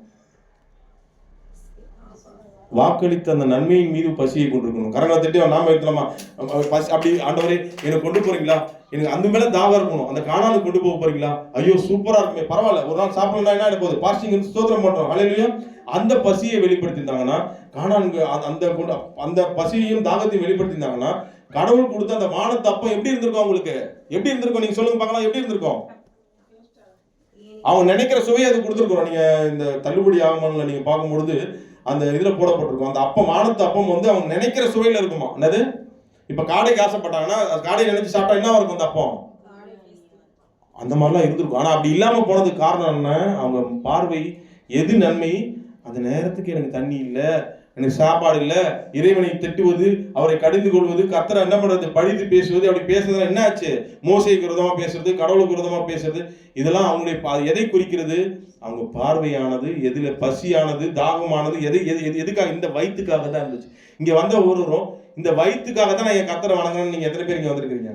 வாக்களித்த அந்த நன்மையின் மீது பசியை கொண்டிருக்கணும். கரங்களை தட்டி நாம எடுத்துலாமா? அப்படி ஆண்டவரே எனக்கு கொண்டு போறீங்களா, எனக்கு அந்த மேல தாகம் இருக்கணும், அந்த கானானுக்கு கொண்டு போக போறீங்களா? ஐயோ சூப்பரா இருக்குமே, பரவாயில்ல, ஒரு நாள் சாப்பிடலாம், என்ன போகுது, பாஸ்டிங் ஸ்தோத்திரம் பண்றோம். ஹல்லேலூயா. அந்த பசியை வெளிப்படுத்திருந்தாங்கன்னா, கானானுக்கு அந்த பசியையும் தாகத்தையும் வெளிப்படுத்திருந்தாங்கன்னா, கடவுள் கொடுத்த அந்த வானத்து அப்பம் எப்படி இருந்திருக்கும்? அவங்களுக்கு எப்படி இருந்திருக்கும்? நீங்க சொல்லுங்க பார்க்கலாம், எப்படி இருந்திருக்கும்? அவங்க நினைக்கிற சுவையை அது கொடுத்துருக்கோம். நீங்க இந்த தள்ளுபடி ஆகமானல நீங்க பார்க்கும்பொழுது அந்த இதுல போடப்பட்டிருக்கும். அந்த அப்பம், வானத்து அப்பம் வந்து அவங்க நினைக்கிற சுவையில இருக்குமா? என்னது? இப்ப காடைக்கு ஆசைப்பட்டாங்கன்னா காடையை நினைச்சு சாப்பிட்டா என்ன இருக்கும்? அந்த அப்பம் அந்த மாதிரிலாம் இருந்திருக்கும். ஆனா அப்படி இல்லாம போனதுக்கு காரணம் என்ன? அவங்க பார்வை எது நன்மை, அந்த நேரத்துக்கு எனக்கு தண்ணி இல்லை, எனக்கு சாப்பாடு இல்லை, இறைவனை திட்டுவது, அவரை கடிந்து கொள்வது, கர்த்தரை என்ன பண்றது, பழித்து பேசுவது. அப்படி பேசுறதுல என்ன ஆச்சு? மோசேக்கு விரோதமா பேசுறது, கடவுளுக்கு விரோதமா பேசுறது. இதெல்லாம் அவங்களுடைய எதை குறிக்கிறது? அவங்க பார்வையானது எதுல பசியானது, தாகமானது, எதுக்காக? இந்த வயிற்றுக்காக தான் இருந்துச்சு. இங்க வந்த ஒருவரும் இந்த வயிற்றுக்காக தான் நான் என் கர்த்தரை வணங்கணும்னு நீங்க எத்தனை பேர் இங்க வந்திருக்கீங்க?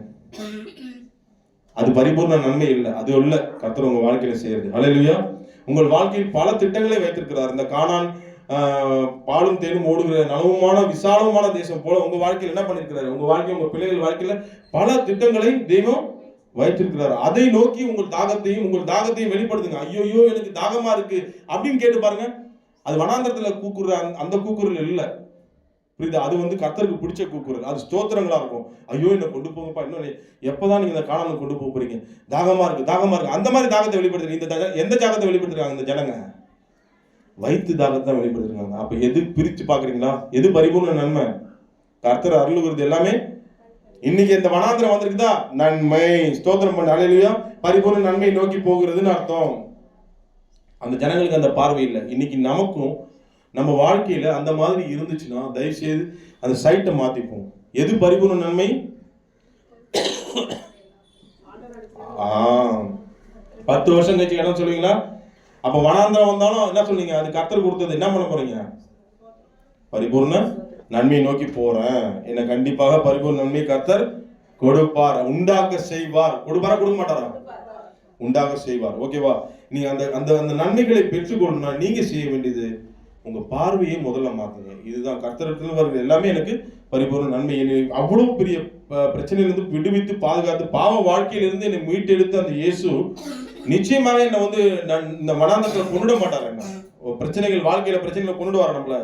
அது பரிபூர்ண நன்மை இல்லை, அது இல்ல கர்த்தர் உங்க வாழ்க்கையில செய்யறது. ஹல்லேலூயா. உங்கள் வாழ்க்கையில் பல திட்டங்களை வைத்திருக்கிறார். இந்த கானான் பாலும் தேனும் ஓடுகிற நலவுமான விசாலமான தேசம் போல உங்க வாழ்க்கையில் என்ன பண்ணிருக்கிறாரு? உங்க வாழ்க்கை, உங்க பிள்ளைகள் வாழ்க்கையில பல திட்டங்களை தெய்வம் வைத்திருக்கிறார். அதை நோக்கி உங்கள் தாகத்தையும் வெளிப்படுத்துங்க. ஐயோ எனக்கு தாகமா இருக்கு அப்படின்னு கேட்டு பாருங்க. அது வனாந்தரத்துல கூக்குற அந்த கூக்குரல் இல்ல, புரியுதா? அது வந்து கர்த்தருக்கு பிடிச்ச கூக்குரல், அது ஸ்தோத்திரங்களா இருக்கும். ஐயோ என்ன கொண்டு போங்கப்பா, இன்னும் எப்பதான் நீங்க இந்த கானானுக்கு கொண்டு போக போறீங்க, தாகமா இருக்கு, அந்த மாதிரி தாகத்தை வெளிப்படுத்துறீங்க. எந்த தாகத்தை வெளிப்படுத்துறாங்க இந்த ஜனங்க? வயிற்று தாகத்தை தான் வெளிப்படுத்துறாங்க. அப்ப எது பிரிச்சு பாக்குறீங்களா? எது பரிபூர்ண நன்மை? கர்த்தர் அருளுகிறது எல்லாமே. இன்னைக்கு இந்த வனாந்திரம் வந்திருக்குதா, நன்மை, ஸ்தோத்திரம் பண்ண, ஹல்லேலூயா, பரிபூர்ண நன்மை நோக்கி போகிறதுன்னு அர்த்தம். அந்த ஜனங்களுக்கு அந்த பார்வை இல்லை. இன்னைக்கு நமக்கும் நம்ம வாழ்க்கையில அந்த மாதிரி இருந்துச்சுன்னா தயவுசெய்து அந்த சைட்டை மாத்திப்போம். எது பரிபூர்ண நன்மை? 10 வருஷம் கழிச்சு இடம் சொல்லுவீங்களா? அப்ப வனாந்திரம் வந்தாலும் என்ன சொல்லுவீங்க? அது கர்த்தர் கொடுத்தது. என்ன பண்ண போறீங்க? பரிபூர்ண நன்மையை நோக்கி போறேன், என்ன கண்டிப்பாக பரிபூர்ண நன்மை கர்த்தர் கொடுப்பார், உண்டாக்க செய்வார். கொடுப்பாரா கொடுக்க மாட்டாரா? உண்டாக செய்வார். ஓகேவா? நீங்க அந்த அந்த அந்த நன்மைகளை பெற்றுக்கொள்ளணும்னா நீங்க செய்ய வேண்டியது, உங்க பார்வையை முதல்ல மாத்துங்க. இதுதான் கர்த்தரிடத்துல வருகிற எல்லாமே எனக்கு பரிபூர்ண நன்மை. என்னை அவ்வளவு பெரிய பிரச்சனையிலிருந்து விடுவித்து பாதுகாத்து பாவ வாழ்க்கையிலிருந்து என்னை மீட்டெடுத்த அந்த இயேசு நிச்சயமாக என்னை வந்து இந்த மனாந்தத்துல கொண்டுட மாட்டார். என்ன பிரச்சனைகள் வாழ்க்கையில பிரச்சனைகளை கொண்டு வர நம்மள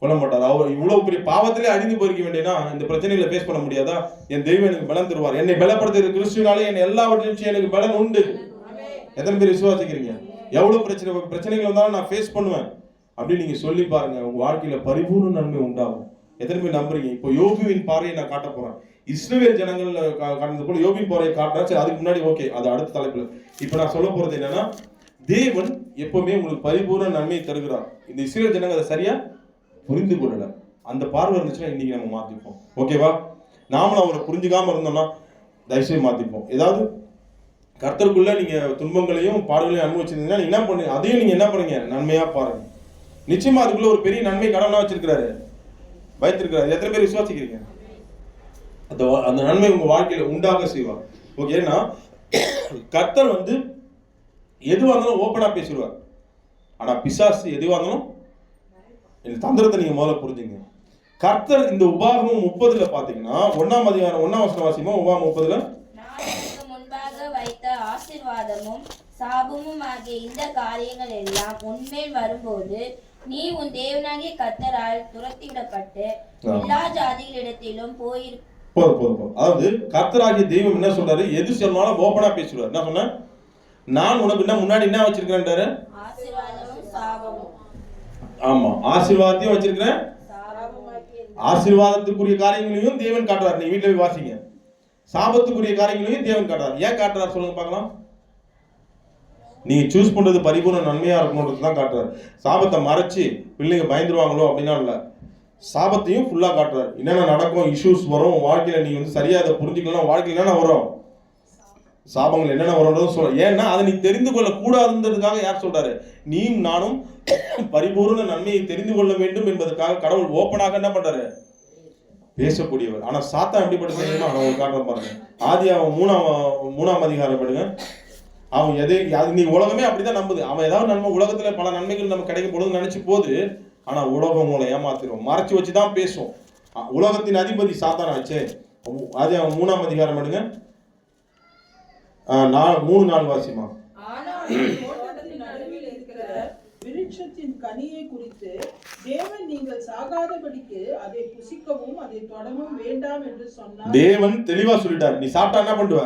கொள்ள மாட்டார். அவர் இவ்வளவு பெரிய பாவத்திலே அழிந்து போயிருக்க வேண்டியனா இந்த பிரச்சனைகளை ஃபேஸ் பண்ண முடியாதா? என் தெய்வம் எனக்கு பலம் தருவார். என்னை பலப்படுத்துகிற கிறிஸ்துவினாலே என்னை எல்லாவற்றையும் எனக்கு பலன் உண்டு. எத்தனை பேர் விசுவாசிக்கிறீங்க? எவ்வளவு பிரச்சனைகள் வந்தாலும் நான் ஃபேஸ் பண்ணுவேன் அப்படின்னு நீங்க சொல்லி பாருங்க. உங்க வாழ்க்கையில பரிபூர்ண நன்மை உண்டாகும். எத்தனை பேர் நம்புறீங்க? இப்போ யோபுவின் பார்வையை நான் காட்ட போறேன். இஸ்ரவேல் ஜனங்கள் காட்டினது போல யோபின் பார்வையை காட்டுறேன். சரி, அதுக்கு முன்னாடி ஓகே, அது அடுத்த தலைப்புல. இப்போ நான் சொல்ல போறது என்னன்னா, தேவன் எப்பவுமே உங்களுக்கு பரிபூர்ண நன்மையை தருகிறார். இந்த இஸ்ரவேல் ஜனங்க அதை சரியா புரிந்து கொள்ளல. அந்த பார்வை இருந்துச்சுன்னா இன்னைக்கு நம்ம மாத்திப்போம். ஓகேவா? நாமளும் அவரை புரிஞ்சுக்காம இருந்தோம்னா தயவுசெய்து மாத்திப்போம். ஏதாவது கர்த்தருக்குள்ள நீங்க துன்பங்களையும் பாடுகளையும் அனுபவிச்சிருந்தீங்கன்னா என்ன பண்ணுங்க, அதையும் நீங்க என்ன பண்ணுங்க, நன்மையா பாருங்க. நிச்சயமா அதுக்குள்ள ஒரு பெரிய நன்மை கடவுளா வச்சிருக்கிறாரு, வைத்திருக்கிறாரு. எத்தனை பேர் விசுவாசிக்கிறீங்க? அந்த நன்மை உங்க வாழ்க்கையில உண்டாக செய்வார். ஓகே, ஏன்னா கர்த்தர் வந்து எதுவாக இருந்தாலும் ஓப்பனா பேசிடுவார். ஆனா பிசாசு எதுவாக இருந்தாலும் இந்த தந்திரத்தை நீங்க முதல்ல புரிஞ்சுங்க. கர்த்தர் இந்த உபாகமம் 30ல பாத்தீங்கன்னா 1ஆம் அதிகாரம் 1ஆம் வசனம் வாசிமா. உபாகமம் 30ல முன்பாக வைத்த ஆசீர்வாதமும் சாபமும் ஆகிய இந்த காரியங்கள் எல்லாம் உன்மேல் வரும்போது நீ உன் தேவனாகிய கர்த்தரால் துரத்திவிடப்பட்டு எல்லா ஜாதிகளிடத்திலும் போயிரு. போதும். அதாவது கர்த்தராகிய தெய்வம் என்ன சொல்றாரு? எது சொன்னாலும் ஓப்பனா பேசுறாரு. என்ன சொன்ன? நான் உனக்கு என்ன முன்னாடி என்ன வச்சிருக்கிறேன்றாரு? ஆசீர்வாதமும் சாபமும். ஆமா, ஆசீர்வாதத்தையும் வச்சிருக்கிறேன். ஆசீர்வாதத்துக்குரிய காரியங்களையும் தேவன் காட்டுறாரு. நீ வீட்டுல போய் வாசிங்க. சாபத்துக்குரிய காரியங்களையும் தேவன் காட்டுறாரு. ஏன் காட்டுறாரு சொல்லுங்க பார்க்கலாம். நீங்க சூஸ் பண்றது பரிபூர்ண நன்மையா இருக்கணும்ன்றது தான் காட்டுறாரு. சாபத்தை மறைச்சு பிள்ளைங்க பயந்துருவாங்களோ அப்படின்னா இல்ல, சாபத்தையும் ஃபுல்லா காட்டுறாரு. என்னென்ன நடக்கும், இஷ்யூஸ் வரும் வாழ்க்கையில, நீங்க வந்து சரியா அதை புரிஞ்சுக்கலாம். வாழ்க்கையில என்னென்ன வரும், சாபங்கள் என்னென்ன வரும்ன்றது சொல்ற. ஏன்னா அதை நீ தெரிந்து கொள்ள கூடாதுன்றதுக்காக யார் சொல்றாரு? நீயும் நானும் பரிபூர்ண நன்மையை தெரிந்து கொள்ள வேண்டும் என்பதற்காக கடவுள் ஓப்பனாக என்ன பண்றாரு? பேசக்கூடியவர். ஆனா சாத்தான் எப்படிப்பட்ட செய்யணும் அவன் காட்டுற பாருங்க. ஆதியாகமம் 3ஆம் அதிகாரம் படிங்க. அவன் நீ உலகமே அப்படிதான் நம்புது. அவன் ஏதாவது நன்மை, உலகத்துல பல நன்மைகள் நமக்கு கிடைக்கும் பொழுது நினைச்சு போது, ஆனா உலகம் உங்களை ஏமாத்திரும், மறைச்சு வச்சுதான் பேசும். உலகத்தின் அதிபதி சாத்தான் ஆச்சு. ஆதியாகமம் 3ஆம் அதிகாரம் படிங்க. 3-4 வாசிமா. விருட்சத்தின் கனியை குறித்து தேவன் நீங்கள் சாகாதபடிக்கு அதை புசிக்கவும் அதை தொடவும் வேண்டாம் என்று சொன்னார். தேவன் தெளிவா சொல்லிட்டாரு. நீ சாப்பிட்டா என்ன பண்ணுவ?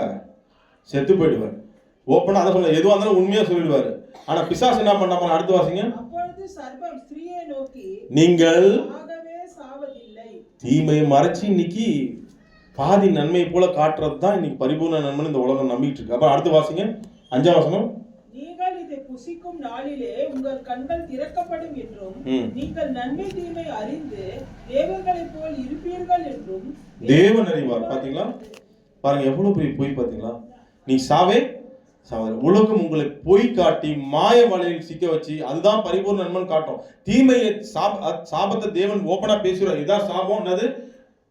செத்து போயிடுவார். ஓப்பனா அதை சொல்ல, எதுவா இருந்தாலும் உண்மையா சொல்லிடுவாரு. ஆனா பிசாசு என்ன பண்ணாம? அடுத்து வாசிங்க. அப்பொழுது சர்ப்பம் ஸ்திரியை நோக்கி, நீங்கள் சாகவே சாவதில்லை. தீமையை மறைச்சு இன்னைக்கு பாதி நன்மையை போல காட்டுறது தான் இன்னைக்கு பரிபூர்ண நன்மை இந்த உலகம் நம்பிட்டு இருக்கு. அப்ப அடுத்து வாசிங்க 5ஆம் வசனம். நீங்கள் இதை புசிக்கும் நாளிலே உங்கள் கண்கள் திறக்கப்படும் என்றும் நீங்கள் நன்மை தீமை அறிந்து தேவர்களைப் போல் இருப்பீர்கள் என்றும் தேவன் அறிவார். பாத்தீங்களா? பாருங்க எவ்வளவு பெரிய பொய். பாத்தீங்களா? நீ சாவே உலகம் உங்களை பொய் காட்டி மாய வலையில் சிக்க வச்சு அதுதான் பரிபூர்ண நன்மைன்னு காட்டும். தீமையை சாபத்தை தேவன் ஓப்பனா பேசுறாரு. இதான் சாபம், என்னது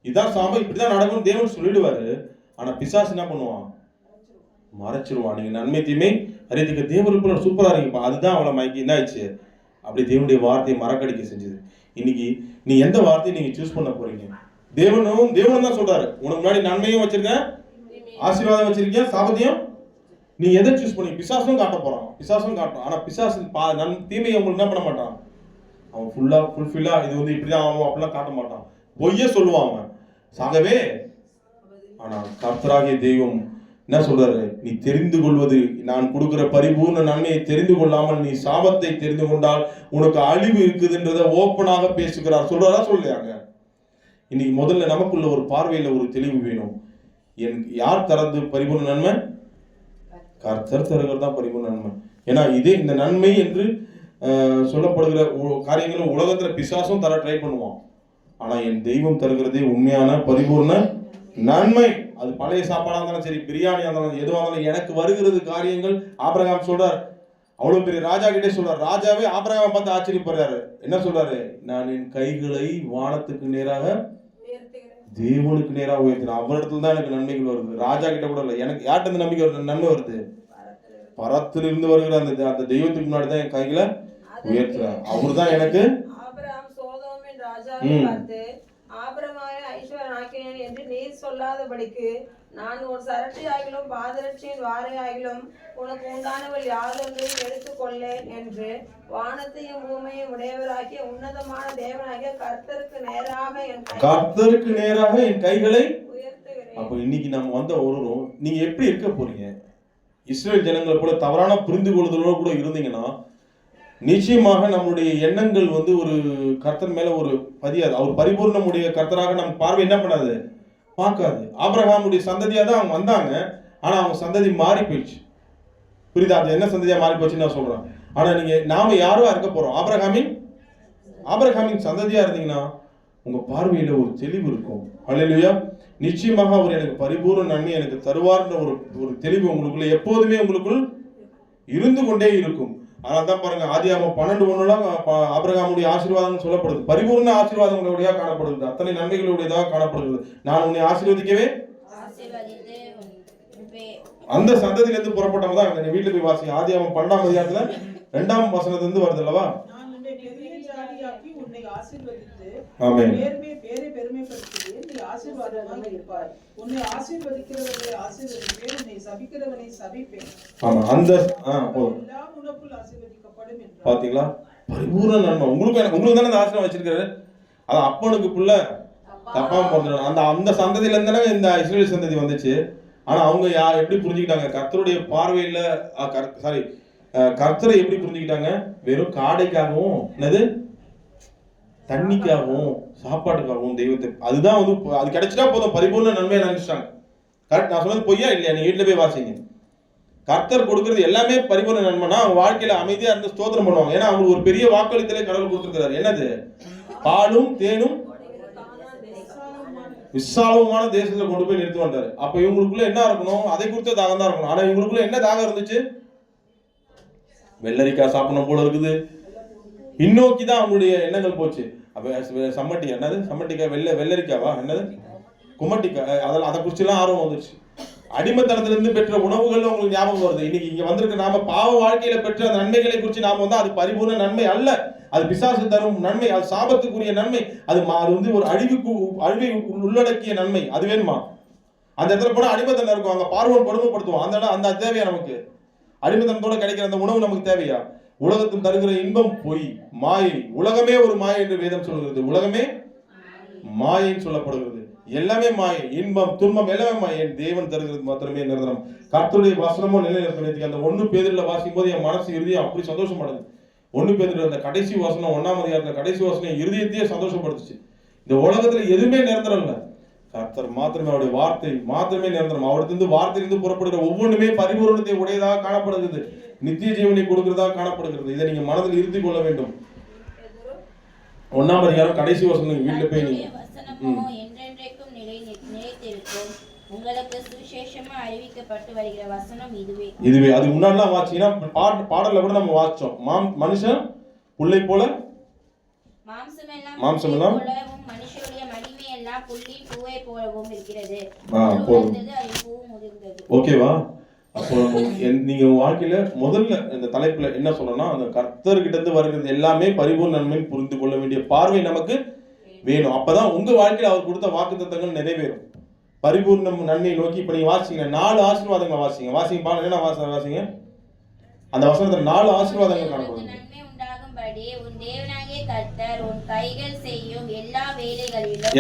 இதான் சாபம், இப்படிதான் நடக்கும் தேவன் சொல்லிடுவாரு. ஆனா பிசாசு என்ன பண்ணுவான்? மறைச்சிருவான். நீங்க நன்மை தீமை அறிந்துக்க தேவனுக்குள்ள சூப்பரா இருக்கீங்க. அதுதான் அவளை மயக்கி என்ன ஆயிடுச்சு? அப்படி தேவனுடைய வார்த்தையை மறக்கடிக்க செஞ்சது. இன்னைக்கு நீ எந்த வார்த்தையை நீங்க சூஸ் பண்ண போறீங்க? தேவனும் தான் சொல்றாரு, உனக்கு முன்னாடி நன்மையும் வச்சிருக்கேன், ஆசீர்வாதம் வச்சிருக்கேன், சாபத்தையும். நீ எதை சூஸ் பண்ணி? பிசாசும் காட்ட போறான், பிசாசும் காட்டும். ஆனா பிசாசு தீமையை உங்களுக்கு என்ன பண்ண மாட்டான்? அவன் ஃபுல்ஃபில்லா இது வந்து இப்படிதான் ஆகும் அப்படிலாம் காட்ட மாட்டான். பொய்ய சொல்லுவான் அவன். சாகவே. ஆனா கர்த்தராகிய தெய்வம் என்ன சொல்றாரு? நீ தெரிந்து கொள்வது, நான் கொடுக்கிற பரிபூர்ண நன்மையை தெரிந்து கொள்ளாமல் நீ சாபத்தை தெரிந்து கொண்டால் உனக்கு அழிவு இருக்குதுன்றத ஓப்பனாக பேசுகிறார். சொல்றாரா சொல்லையாங்க? இன்னைக்கு முதல்ல நமக்குள்ள ஒரு பார்வையில ஒரு தெளிவு வேணும். யார் தரது பரிபூர்ண நன்மை? கர்த்தர் தருகிறது தான் பரிபூர்ண நன்மை. ஏன்னா இதே இந்த நன்மை என்று சொல்லப்படுகிற காரியங்களும் உலகத்துல பிசாசும் தர ட்ரை பண்ணுவான். ஆனா என் தெய்வம் தருகிறதே உண்மையான பரிபூர்ண நன்மை. அது பழைய சாப்பாடா இருந்தாலும் சரி, பிரியாணியா இருந்தாலும் எதுவாக இருந்தாலும் எனக்கு வருகிறது காரியங்கள். ஆபிரகாம் சொல்றார், அவ்வளவு பெரிய ராஜா கிட்டே சொல்றார். ராஜாவே ஆபிரகாம் பார்த்து ஆச்சரியப்படுறாரு. என்ன சொல்றாரு? நான் என் கைகளை வானத்துக்கு நேராக தேவனுக்கு நேராக உயர்த்தினேன். அவரிடத்துல தான் எனக்கு நன்மைகள் வருது. ராஜா கிட்ட கூட இல்லை. எனக்கு யார்கிட்ட நம்பிக்கை வருது? நன்மை வருது பரத்திலிருந்து வருகிற அந்த தெய்வத்துக்கு முன்னாடி தான் என் கைகளை உயர்த்துறேன். அவரு தான் எனக்கு ஆபிரகாமை பார்த்து, ஆபிரகாமை ஐஸ்வர்யன் ஆக்கினேன் என்று நீர் சொல்லாதபடிக்கு நான் ஒரு சரட்டி ஆகிலும் பாதரட்சியின் வாரை ஆகிலும் உனக்கு உண்டானவள் யாதொன்றையும் எடுத்துக்கொள்ளேன் என்று வானத்தையும் பூமியையும் உடையவராகிய உன்னதமான தேவனாகிய கர்த்தருக்கு நேராக என் கைகளை உயர்த்துகிறேன். அப்ப இன்னைக்கு நம்ம வந்த ஒருவரும் நீங்க எப்படி இருக்க போறீங்க? இஸ்ரேல் ஜனங்களை போல தவறான புரிந்து கொள்ளுதலோடு கூட இருந்தீங்கன்னா நிச்சயமாக நம்மளுடைய எண்ணங்கள் வந்து ஒரு கர்த்தர் மேல ஒரு பதியாது. அவர் பரிபூர்ணமுடைய கர்த்தராக நம்ம பார்வை என்ன பண்ணாது, பார்க்காது. ஆபிரகாமுடைய சந்ததியா தான் அவங்க வந்தாங்க, ஆனா அவங்க சந்ததி மாறி போயிடுச்சு. புரியுதா? அது என்ன சந்ததியா மாறி போச்சுன்னு நான் சொல்றேன். ஆனா நீங்க நாம யாரோ இருக்க போறோம், ஆபிரகாமின் சந்ததியா இருந்தீங்கன்னா உங்க பார்வையில ஒரு தெளிவு இருக்கும். அல்லேலூயா. நிச்சயமாக அவர் எனக்கு பரிபூர்ண நன்மை எனக்கு தருவார்ன்ற ஒரு தெளிவு உங்களுக்குள்ள எப்போதுமே உங்களுக்குள் இருந்து கொண்டே இருக்கும். அதனால தான் பாருங்க, ஆதியாகமம் 12:1 ஆபிரகாமுடைய ஆசீர்வாதம் சொல்லப்படுது. பரிபூர்ண ஆசீர்வாதங்களுடைய காணப்படுது, அத்தனை நன்மைகளுடையதாக காணப்படுகிறது. நான் உன்னை ஆசீர்வதிக்கவே அந்த சந்ததியிலிருந்து புறப்பட்டவங்க தான். நீங்க வீட்டுல போய் வாசிங்க. ஆதியாகமம் 12ஆம் அதிகாரத்துல 2ஆம் வசனத்திலிருந்து வருது அல்லவா? நான் உன்னை பெரிய ஜாதியாக்கி உன்னை ஆசீர்வதித்து ஆமென். பேரை பெருமைப்படுத்துவேன். நீ ஆசீர்வாதமாக இருப்பாய். உன்னை ஆசீர்வதிக்கிறவர்களை ஆசீர்வதிப்பேன், உன்னை சபிக்கிறவனை சபிப்பேன். ஆமா, அந்த போதும். எல்லாம் உனக்குள் ஆசீர்வதிக்கப்படும் என்றார். பாத்தீங்களா? பரிபூர்ண நன்மை உங்களுக்கு தானே அந்த ஆசீர்வாதம் வச்சிருக்காரு. அது அப்பனுக்கு புள்ள தப்பா பிறந்துடும். அந்த சந்ததியில இருந்தானே இந்த இஸ்ரேல் சந்ததி வந்துச்சு. ஆனா அவங்க எப்படி புரிஞ்சுக்கிட்டாங்க? கர்த்தருடைய பார்வையில கர்த்தரை எப்படி புரிஞ்சுக்கிட்டாங்க? வெறும் காடைக்காகவும் என்னது தண்ணிக்காகவும் சாப்பாட்டுக்காகவும் தெய்வத்தை, அதுதான் வந்து அது கிடைச்சிட்டா போதும் பரிபூர்ண நன்மையை நினைச்சிட்டாங்க. கரெக்ட்? நான் சொன்னது பொய்யா இல்லையா? நீங்க வீட்டுல போய் வாசிங்க. கர்த்தர் கொடுக்கறது எல்லாமே பரிபூர்ண நன்மைனா அவங்க வாழ்க்கையில அமைதியா இருந்து ஸ்தோத்திரம் பண்ணுவாங்க. ஏன்னா அவங்களுக்கு ஒரு பெரிய வாக்களித்தலை கடவுள் கொடுத்திருக்கிறாரு. என்னது? பாலும் தேனும் விசாலமான தேசத்துல கொண்டு போய் நிறுத்தி வந்தாரு. அப்ப இவங்களுக்குள்ள என்ன இருக்கணும்? அதை குறித்த தாகம் தான் இருக்கணும். ஆனா இவங்களுக்குள்ள என்ன தாகம் இருந்துச்சு? வெள்ளரிக்காய் சாப்பிடணும் போல இருக்குது. பின்னோக்கி தான் அவங்களுடைய எண்ணங்கள் போச்சு. சம்மட்டி என்னது? சம்மட்டிக்காய் வெள்ளரிக்காவா என்னது? கும்மட்டிக்காய், அதெல்லாம் அதை குறிச்செல்லாம் ஆர்வம் வந்துருச்சு. அடிமைத்தனத்திலிருந்து பெற்ற உணவுகள் உங்களுக்கு ஞாபகம் வருது. இன்னைக்கு இங்க வந்திருக்க நாம பாவ வாழ்க்கையில பெற்ற அந்த நன்மைகளை குறித்து நாம வந்து அது பரிபூர்ண நன்மை அல்ல. அது பிசாசு தரும் நன்மை, அது சாபத்துக்குரிய நன்மை, அது வந்து ஒரு அழிவை உள்ளடக்கிய நன்மை. அது வேணுமா? அந்த இடத்துல போனா அடிமைத்தனம் இருக்கும், அங்க பார்வோன் கொடுமைப்படுத்துவோம். அந்த தேவையா நமக்கு? அடிமைத்தனத்தோட கிடைக்கிற அந்த உணவு நமக்கு தேவையா? உலகத்தில் தருகிற இன்பம் பொய், மாயை. உலகமே ஒரு மாயை என்று வேதம் சொல்கிறது. உலகமே மாயைன்னு சொல்லப்படுகிறது. எல்லாமே மாயை, இன்பம் துன்பம் எல்லாமே மாயை. தேவன் தருகிறது மாத்திரமே நிரந்தரம். கர்த்தருடைய வசனமும் நிலைநிறுத்த. அந்த 1 பேதுருல வாசிக்கும் போது என் மனசு இருதயம் அப்படி சந்தோஷப்படுது. 1 பேதுரு அந்த கடைசி வசனம் 1ஆம் அதிகாரத்துல கடைசி வசனம் இருதயத்தையே சந்தோஷப்படுத்துச்சு. இந்த உலகத்துல எதுவுமே நிரந்தரம் இல்லை, கர்த்தர் மாத்திரமே, அவருடைய வார்த்தை மாத்திரமே நிரந்தரம். அவரிடத்திலிருந்து வார்த்தையிலிருந்து புறப்படுகிற ஒவ்வொன்றுமே பரிபூரணத்தை உடையதாக காணப்படுகிறது, நித்திய ஜீவனை கொடுக்கிறதாக காணப்படுகிறது. இதை நீங்க மனதில் இருத்திக் கொள்ள வேண்டும். 1ஆம் அதிகாரம் கடைசி வசனம் வீட்டுல போய் நீங்க என்றென்றைக்கும் நிலைத்திருக்கும். உங்களுக்கு சுவிசேஷமா அறிவிக்கப்பட்டு வருகிற வசனம் இதுவே. அது முன்னாடிலாம் வாசிங்கன்னா பாடல்ல கூட நம்ம வாசிச்சோம். மனுஷன் புல்லை போல மாம்சமெல்லாம் மனுஷனுடைய மகிமை எல்லாம் புல்லின் பூவை போலவும் இருக்கிறது. ஓகேவா? அப்போ நீங்க வாழ்க்கையில முதல்ல இந்த தலைப்புல என்ன சொல்லணும்னா, அந்த கர்த்தர்கிட்ட இருந்து வருகிறது எல்லாமே பரிபூர்ண நன்மைன்னு புரிந்து கொள்ள வேண்டிய பார்வை நமக்கு வேணும். அப்பதான் உங்க வாழ்க்கையில அவர் கொடுத்த வாக்குத்தத்தங்கள் நிறைவேறும். பரிபூர்ணம் நன்மையை நோக்கி இப்ப நீங்க வாசிங்க. 4 ஆசீர்வாதங்களை வாசிங்க பாருங்க. என்ன வாசிங்க? அந்த வசனத்துல 4 ஆசீர்வாதங்கள் காணப்படுது. நன்மை உண்டாகும்படி உன் தேவனாகிய கர்த்தர் உன் கைகள் செய்யும் எல்லா வேலைகளிலும்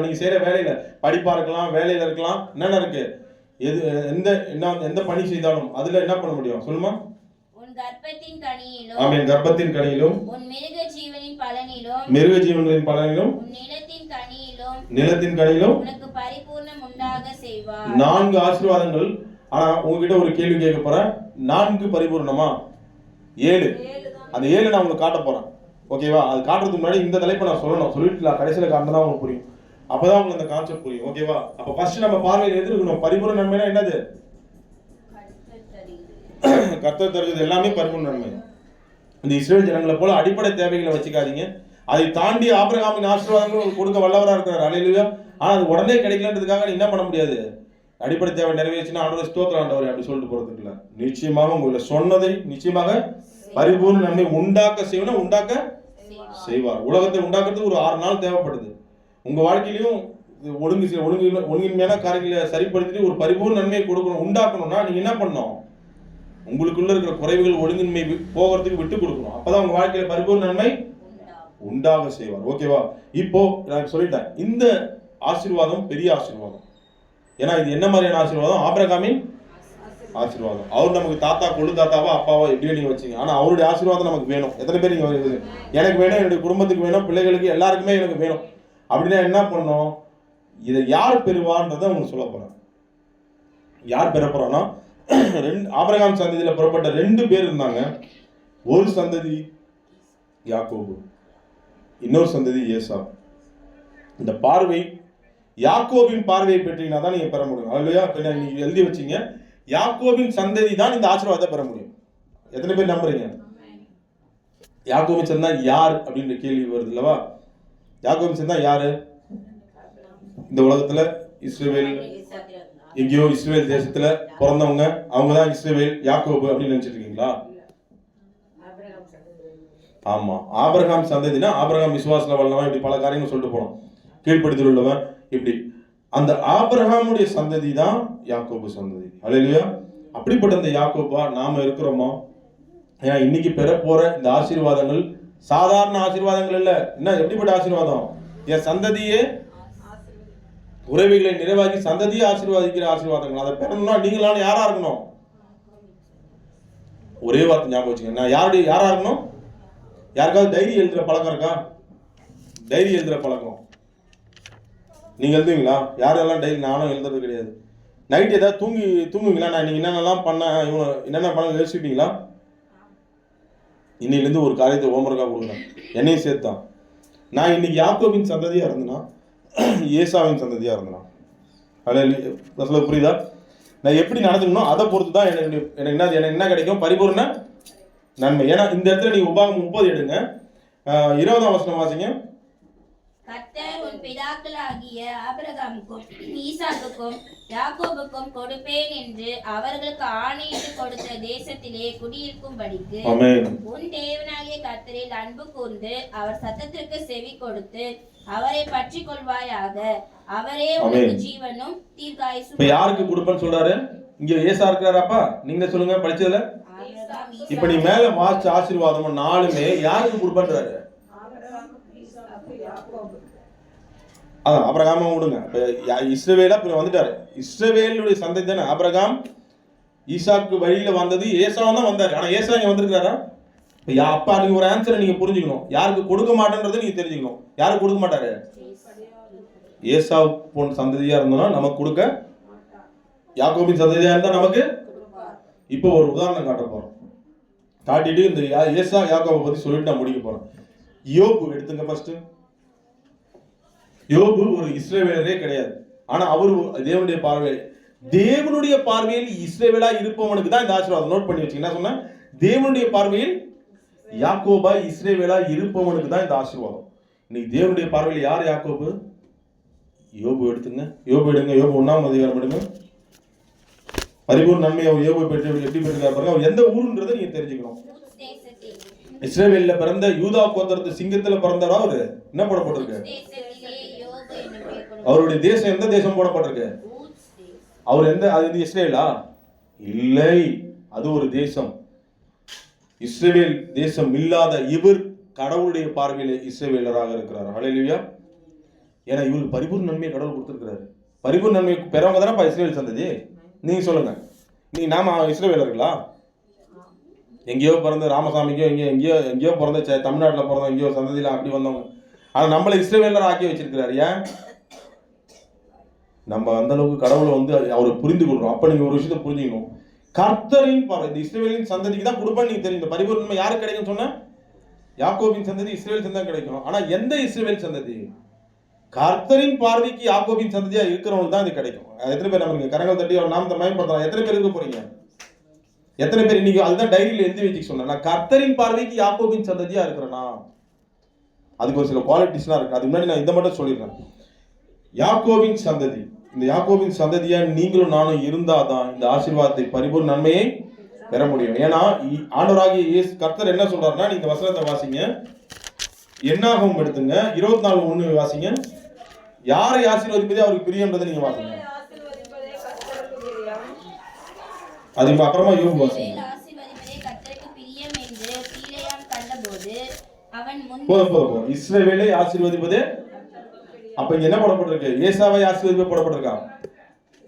நீங்க செய்யற வேலையில, படிப்பா இருக்கலாம், வேலையில இருக்கலாம், என்னென்ன இருக்கு, எந்த பணி செய்தாலும் அதுல என்ன பண்ண முடியும் சொல்லுமா? உன் கர்ப்பத்தின் கனியிலும், ஆமென், கர்ப்பத்தின் கனியிலும், உன் மிருக ஜீவனின் பலனிலும், உன் நிலத்தின் கனியிலும் உனக்கு பரிபூர்ணம் உண்டாக செய்வார். 4 ஆசீர்வாதங்கள். ஆனா உங்ககிட்ட ஒரு கேள்வி கேட்க போறேன். 4 பரிபூர்ணமா? 7. அந்த 7 நான் உங்களுக்கு காட்ட போறேன். ஓகேவா? அது காட்டுறதுக்கு முன்னாடி இந்த தலைப்பை நான் சொல்லணும். சொல்லிட்டு கடைசியில காட்டினா உங்களுக்கு புரியும். அப்பதான் உங்களுக்கு அந்த கான்செப்ட் புரியும். ஓகேவா? அப்ப ஃபர்ஸ்ட் நம்ம பார்வையில் எதிர்க்கணும். பரிபூர்ண நன்மைனா என்னது? கர்த்தர் தருகிறது எல்லாமே பரிபூர்ண நன்மை. இந்த இஸ்ரேல் ஜனங்களை போல அடிப்படை தேவைகளை வச்சுக்காதீங்க. அதை தாண்டி ஆபிரகாமின் ஆசீர்வாதங்கள் கொடுக்க வல்லவரா இருக்கிறார். அல்லேலூயா. ஆனா அது உடனே கிடைக்கலன்றதுக்காக நீ என்ன பண்ண முடியாது? அடிப்படை தேவை நிறைவேச்சுன்னா ஆண்டவரே ஸ்தோத்திரம் ஆண்டவரே அப்படி சொல்லிட்டு போறதுக்கு இல்லை. நிச்சயமாக உங்களை சொன்னதை நிச்சயமாக பரிபூர்ண நன்மை உண்டாக்க செய்யணும். உண்டாக்க செய்வார். உலகத்தை உண்டாக்குறதுக்கு ஒரு 6 நாள் தேவைப்படுது. உங்க வாழ்க்கையிலையும் ஒழுங்கின்மையான காரியங்களை சரிப்படுத்திட்டு ஒரு பரிபூர்ண நன்மையை கொடுக்கணும், உண்டாக்கணும்னா நீங்க என்ன பண்ணணும்? உங்களுக்குள்ள இருக்கிற குறைவுகள் ஒழுங்கின்மை போகிறதுக்கு விட்டு கொடுக்கணும். அப்பதான் உங்க வாழ்க்கையில பரிபூர்ண நன்மை உண்டாக செய்வார். ஓகேவா? இப்போ நான் சொல்லிட்டேன், இந்த ஆசீர்வாதம் பெரிய ஆசீர்வாதம். ஏன்னா இது என்ன மாதிரியான ஆசீர்வாதம்? ஆபிரகாமின் ஆசீர்வாதம். அவர் நமக்கு தாத்தா, கொள்ளு தாத்தாவா, அப்பாவா எப்படியோ நீங்க வச்சீங்க. ஆனா அவருடைய ஆசீர்வாதம் நமக்கு வேணும். எத்தனை பேர் நீங்க எனக்கு வேணும், என்னுடைய குடும்பத்துக்கு வேணும், பிள்ளைகளுக்கு எல்லாருக்குமே எனக்கு வேணும் அப்படின்னா என்ன பண்ணணும்? இதை யார் பெறுவான்றதை உங்களுக்கு சொல்ல போறேன். யார் பெற போறான்னா, ஆபிரகாம் சந்ததியில புறப்பட்ட 2 பேர் இருந்தாங்க. ஒரு சந்ததி யாக்கோபு, இன்னொரு சந்ததி ஏசா. இந்த பார்வை யாக்கோபின் பார்வையை பெற்றீங்கன்னா தான் நீங்க பெற முடியும். அல்லையா? நீங்க எழுதி வச்சீங்க, யாக்கோபின் சந்ததி தான் இந்த ஆசீர்வாதத்தை பெற முடியும். எத்தனை பேர் நம்புறீங்க? யாக்கோபின் சந்ததி யார் அப்படின்ற கேள்வி வருது இல்லவா? யாக்கோபின் சந்ததி யாரு? இந்த உலகத்துல இஸ்ரவேல், எங்கேயோ இஸ்ரவேல் தேசத்துல பிறந்தவங்க, அவங்க தான் இஸ்ரவேல், யாக்கோபு அப்படின்னு நினைச்சிட்டு இருக்கீங்களா? ஆமா, ஆபிரகாம் சந்ததினா ஆபிரகாம் விசுவாசத்துல வல்லவன், இப்படி பல காரியங்கள் சொல்லிட்டு போனோம். கீழ்ப்படுத்தல் உள்ளவன், இப்படி அந்த ஆபிரகாமுடைய சந்ததி தான் யாக்கோபு சந்ததி. அல்லேலூயா. அப்படிப்பட்ட இந்த யாக்கோபா நாம இருக்கிறோமா? ஏன்னா இன்னைக்கு பெற போற இந்த ஆசீர்வாதங்கள் சாதாரண ஆசீர்வாதங்கள் இல்ல. என்ன எப்படிப்பட்ட ஆசீர்வாதம்? என் சந்ததியே உறவுகளை நிறைவாக்கி சந்ததியை ஆசீர்வாதிக்கிற ஆசீர்வாதங்கள். அதை பெறணும்னா நீங்களான யாரா இருக்கணும்? ஒரே வார்த்தை ஞாபகம் வச்சுங்க, நான் யாரா இருக்கணும்? யாருக்காவது டைரி எழுதுற பழக்கம் இருக்கா? டைரி எழுதுற பழக்கம் நீங்க எழுதுவீங்களா? யாரெல்லாம் டைரி? நானும் எழுதுறது கிடையாது. நைட் ஏதாவது தூங்குவீங்களா? நான் நீங்க என்னென்னலாம் பண்ண, இவங்க என்னென்ன பண்ண யோசிப்பீங்களா? இன்னையிலேருந்து ஒரு காரியத்தை ஹோம்ஒர்க்காக கொடுக்குறேன், என்னையும் சேர்த்தான். நான் இன்னைக்கு யாக்கோபின் சந்ததியா இருந்தேன்னா, ஏசாவின் சந்ததியா இருந்தேனா? அதில் புரியுதா? நான் எப்படி நடந்துக்கணும் அதை பொறுத்து தான் எனக்கு என்ன கிடைக்கும்? பரிபூர்ண நன்மை. ஏன்னா இந்த இடத்துல நீங்க உபாகமம் 30 எடுங்க, 20ஆம் வசனம் வாசிங்க. கர்த்தர் உன் பிதாக்களாகிய ஆபிரகாமுக்கும் ஈசாக்குக்கும் யாக்கோபுக்கும் கொடுப்பேன் என்று அவர்களுக்கு ஆணையிட்டு கொடுத்த தேசத்திலே குடியிருக்கும்படிக்கு உன் தேவனாகிய கர்த்தரில் அன்பு கூர்ந்து அவர் சத்தத்திற்கு செவி கொடுத்து அவரை பற்றி கொள்வாயாக. அவரே உனக்கு ஜீவனும் தீர்க்காயுசும். இப்ப யாருக்கு கொடுப்பேன்னு சொல்றாரு? இங்க ஏசா இருக்கிறாராப்பா? நீங்க சொல்லுங்க படிச்சதுல. இப்ப நீ மேல வாசிச்ச ஆசீர்வாதம் 4மே யாருக்கு கொடுப்பேன்றாரு? அதான் ஆபிரகாம விடுங்க. இஸ்ரவேலா வந்துட்டாரு. இஸ்ரவேலுடைய சந்ததி தானே ஆபிரகாம். ஈசாக்கு வழியில வந்தது ஏசாவும் தான் வந்தாரு. ஆனா ஏசா இங்க வந்திருக்காரா? அப்பா நீங்க ஒரு ஆன்சரை நீங்க புரிஞ்சுக்கணும். யாருக்கு கொடுக்க மாட்டேன்றதை நீங்க தெரிஞ்சுக்கணும். யாருக்கு கொடுக்க மாட்டாரு? ஏசா போன்ற சந்ததியா இருந்தோம்னா நமக்கு கொடுக்க, யாக்கோபின் சந்ததியா இருந்தா நமக்கு. இப்போ ஒரு உதாரணம் காட்ட போறோம். காட்டிட்டு இந்த ஏசா யாக்கோபை பத்தி சொல்லிட்டு நான் முடிக்க போறேன். யோபு எடுத்துங்க ஃபர்ஸ்ட். யோபு ஒரு இஸ்ரவேலரே கிடையாது. ஆனா அவரு தேவனுடைய பார்வையில் இஸ்ரவேலா இருப்பவனுக்கு தான் இந்த ஆசீர்வாதம். நோட் பண்ணி வச்சுங்க. என்ன சொன்ன? தேவனுடைய பார்வையில் யாக்கோபா இஸ்ரவேலா இருப்பவனுக்கு தான் இந்த ஆசீர்வாதம். இன்னைக்கு தேவனுடைய பார்வையில் யார் யாக்கோபு? யோபு எடுத்துங்க. யோபு எடுங்க. யோபு 1ஆம் அதிகாரம் எடுங்க. பரிபூர்ண நன்மை அவர் யோபு பெற்று எப்படி பெற்றிருக்காரு பாருங்க. அவர் எந்த ஊருன்றதை நீங்க தெரிஞ்சுக்கணும். இஸ்ரவேல்ல பிறந்த யூதா கோத்திரத்து சிங்கத்துல பிறந்தவரா? அவரு என்ன போடப்பட்டிருக்கு? அவருடைய தேசம் எந்த தேசம் போடப்பட்டிருக்கு? அவர் அது இஸ்ரேலா? இல்லை, அது ஒரு தேசம். இஸ்ரவேல் தேசம் இல்லாத இவர் கடவுளுடைய பார்வையில இஸ்ரவேலராக இருக்கிறார். ஹல்லேலூயா. ஏன்னா இவருக்கு பரிபூர்ண நன்மையை கடவுள் கொடுத்திருக்கிறாரு. பரிபூர்ண நன்மை பெறவங்க தானே இஸ்ரவேல் சந்ததி. நீங்க சொல்லுங்க, நீங்க நாம இஸ்ரவேலர்களா? எங்கேயோ பிறந்த ராமசாமிக்கோ எங்கேயோ பிறந்த தமிழ்நாட்டில் பிறந்த எங்கேயோ சந்ததியில அப்படி வந்தவங்க. ஆனா நம்மளை இஸ்ரவேலர் ஆக்கி வச்சிருக்கிறாரு. ஏன்? நம்ம அந்த அளவுக்கு கடவுளை அவரை புரிந்து கொள்றோம். அப்ப நீங்க ஒரு விஷயத்தை புரிஞ்சுக்கணும். கர்த்தரின் பார்வை இந்த இஸ்ரவேலின் சந்ததிக்கு தான் கொடுப்பான்னு நீங்க தெரியும். பரிபூர்ணமா யாருக்கு கிடைக்கும் சொன்ன? யாக்கோபின் சந்ததி இஸ்ரவேல் சந்ததி கிடைக்கும். ஆனா எந்த இஸ்ரவேல் சந்ததி? கர்த்தரின் பார்வைக்கு யாக்கோபின் சந்ததியா இருக்கிறவங்களுக்கு தான் இது கிடைக்கும். எத்தனை பேர் நம்ம கரங்கள் தட்டி அவர் நாமத்தை மயப்படுத்தலாம்? எத்தனை பேர் இருக்க போறீங்க? எத்தனை பேர் இன்னைக்கு அதுதான் டைரியில எழுதி வச்சு சொன்னேன். நான் கர்த்தரின் பார்வைக்கு யாக்கோபின் சந்ததியா இருக்கிறேனா? அதுக்கு ஒரு சில குவாலிட்டிஸ்லாம் இருக்கு. அதுக்கு முன்னாடி நான் இதை மட்டும் சொல்லிடுறேன். யாக்கோபின் சந்ததி, இந்த யாக்கோபின் சந்ததியா நீங்களும் நானும் இருந்தாதான் இந்த ஆசீர்வாதத்தை பரிபூர்ண நன்மையை பெற முடியும். ஏன்னா ஆண்டவராகிய கர்த்தர் என்ன சொல்றாருன்னா, நீங்க வசனத்தை வாசிங்க. என்னாகும் எடுத்துங்க 24:1 வாசிங்க. யாரை ஆசீர்வதிப்பதே அவருக்கு பிரியம்ன்றதை நீங்க வாசிங்க. ஆசீர்வதிப்பதே கர்த்தருக்கு பிரியம். அதுக்கு அப்புறமா யோபு வாசிங்க. ஆசீர்வதிப்பதே கர்த்தருக்கு பிரியம் என்று பிலேயாம் கண்டபோது அவன் முன் போதும். இஸ்ரவேலை ஆசீர்வதிப்பதே, அப்ப இங்க என்ன போடப்பட்டிருக்கு? ஏசாவை ஆசீர்வதிப்ப போடப்பட்டிருக்கா?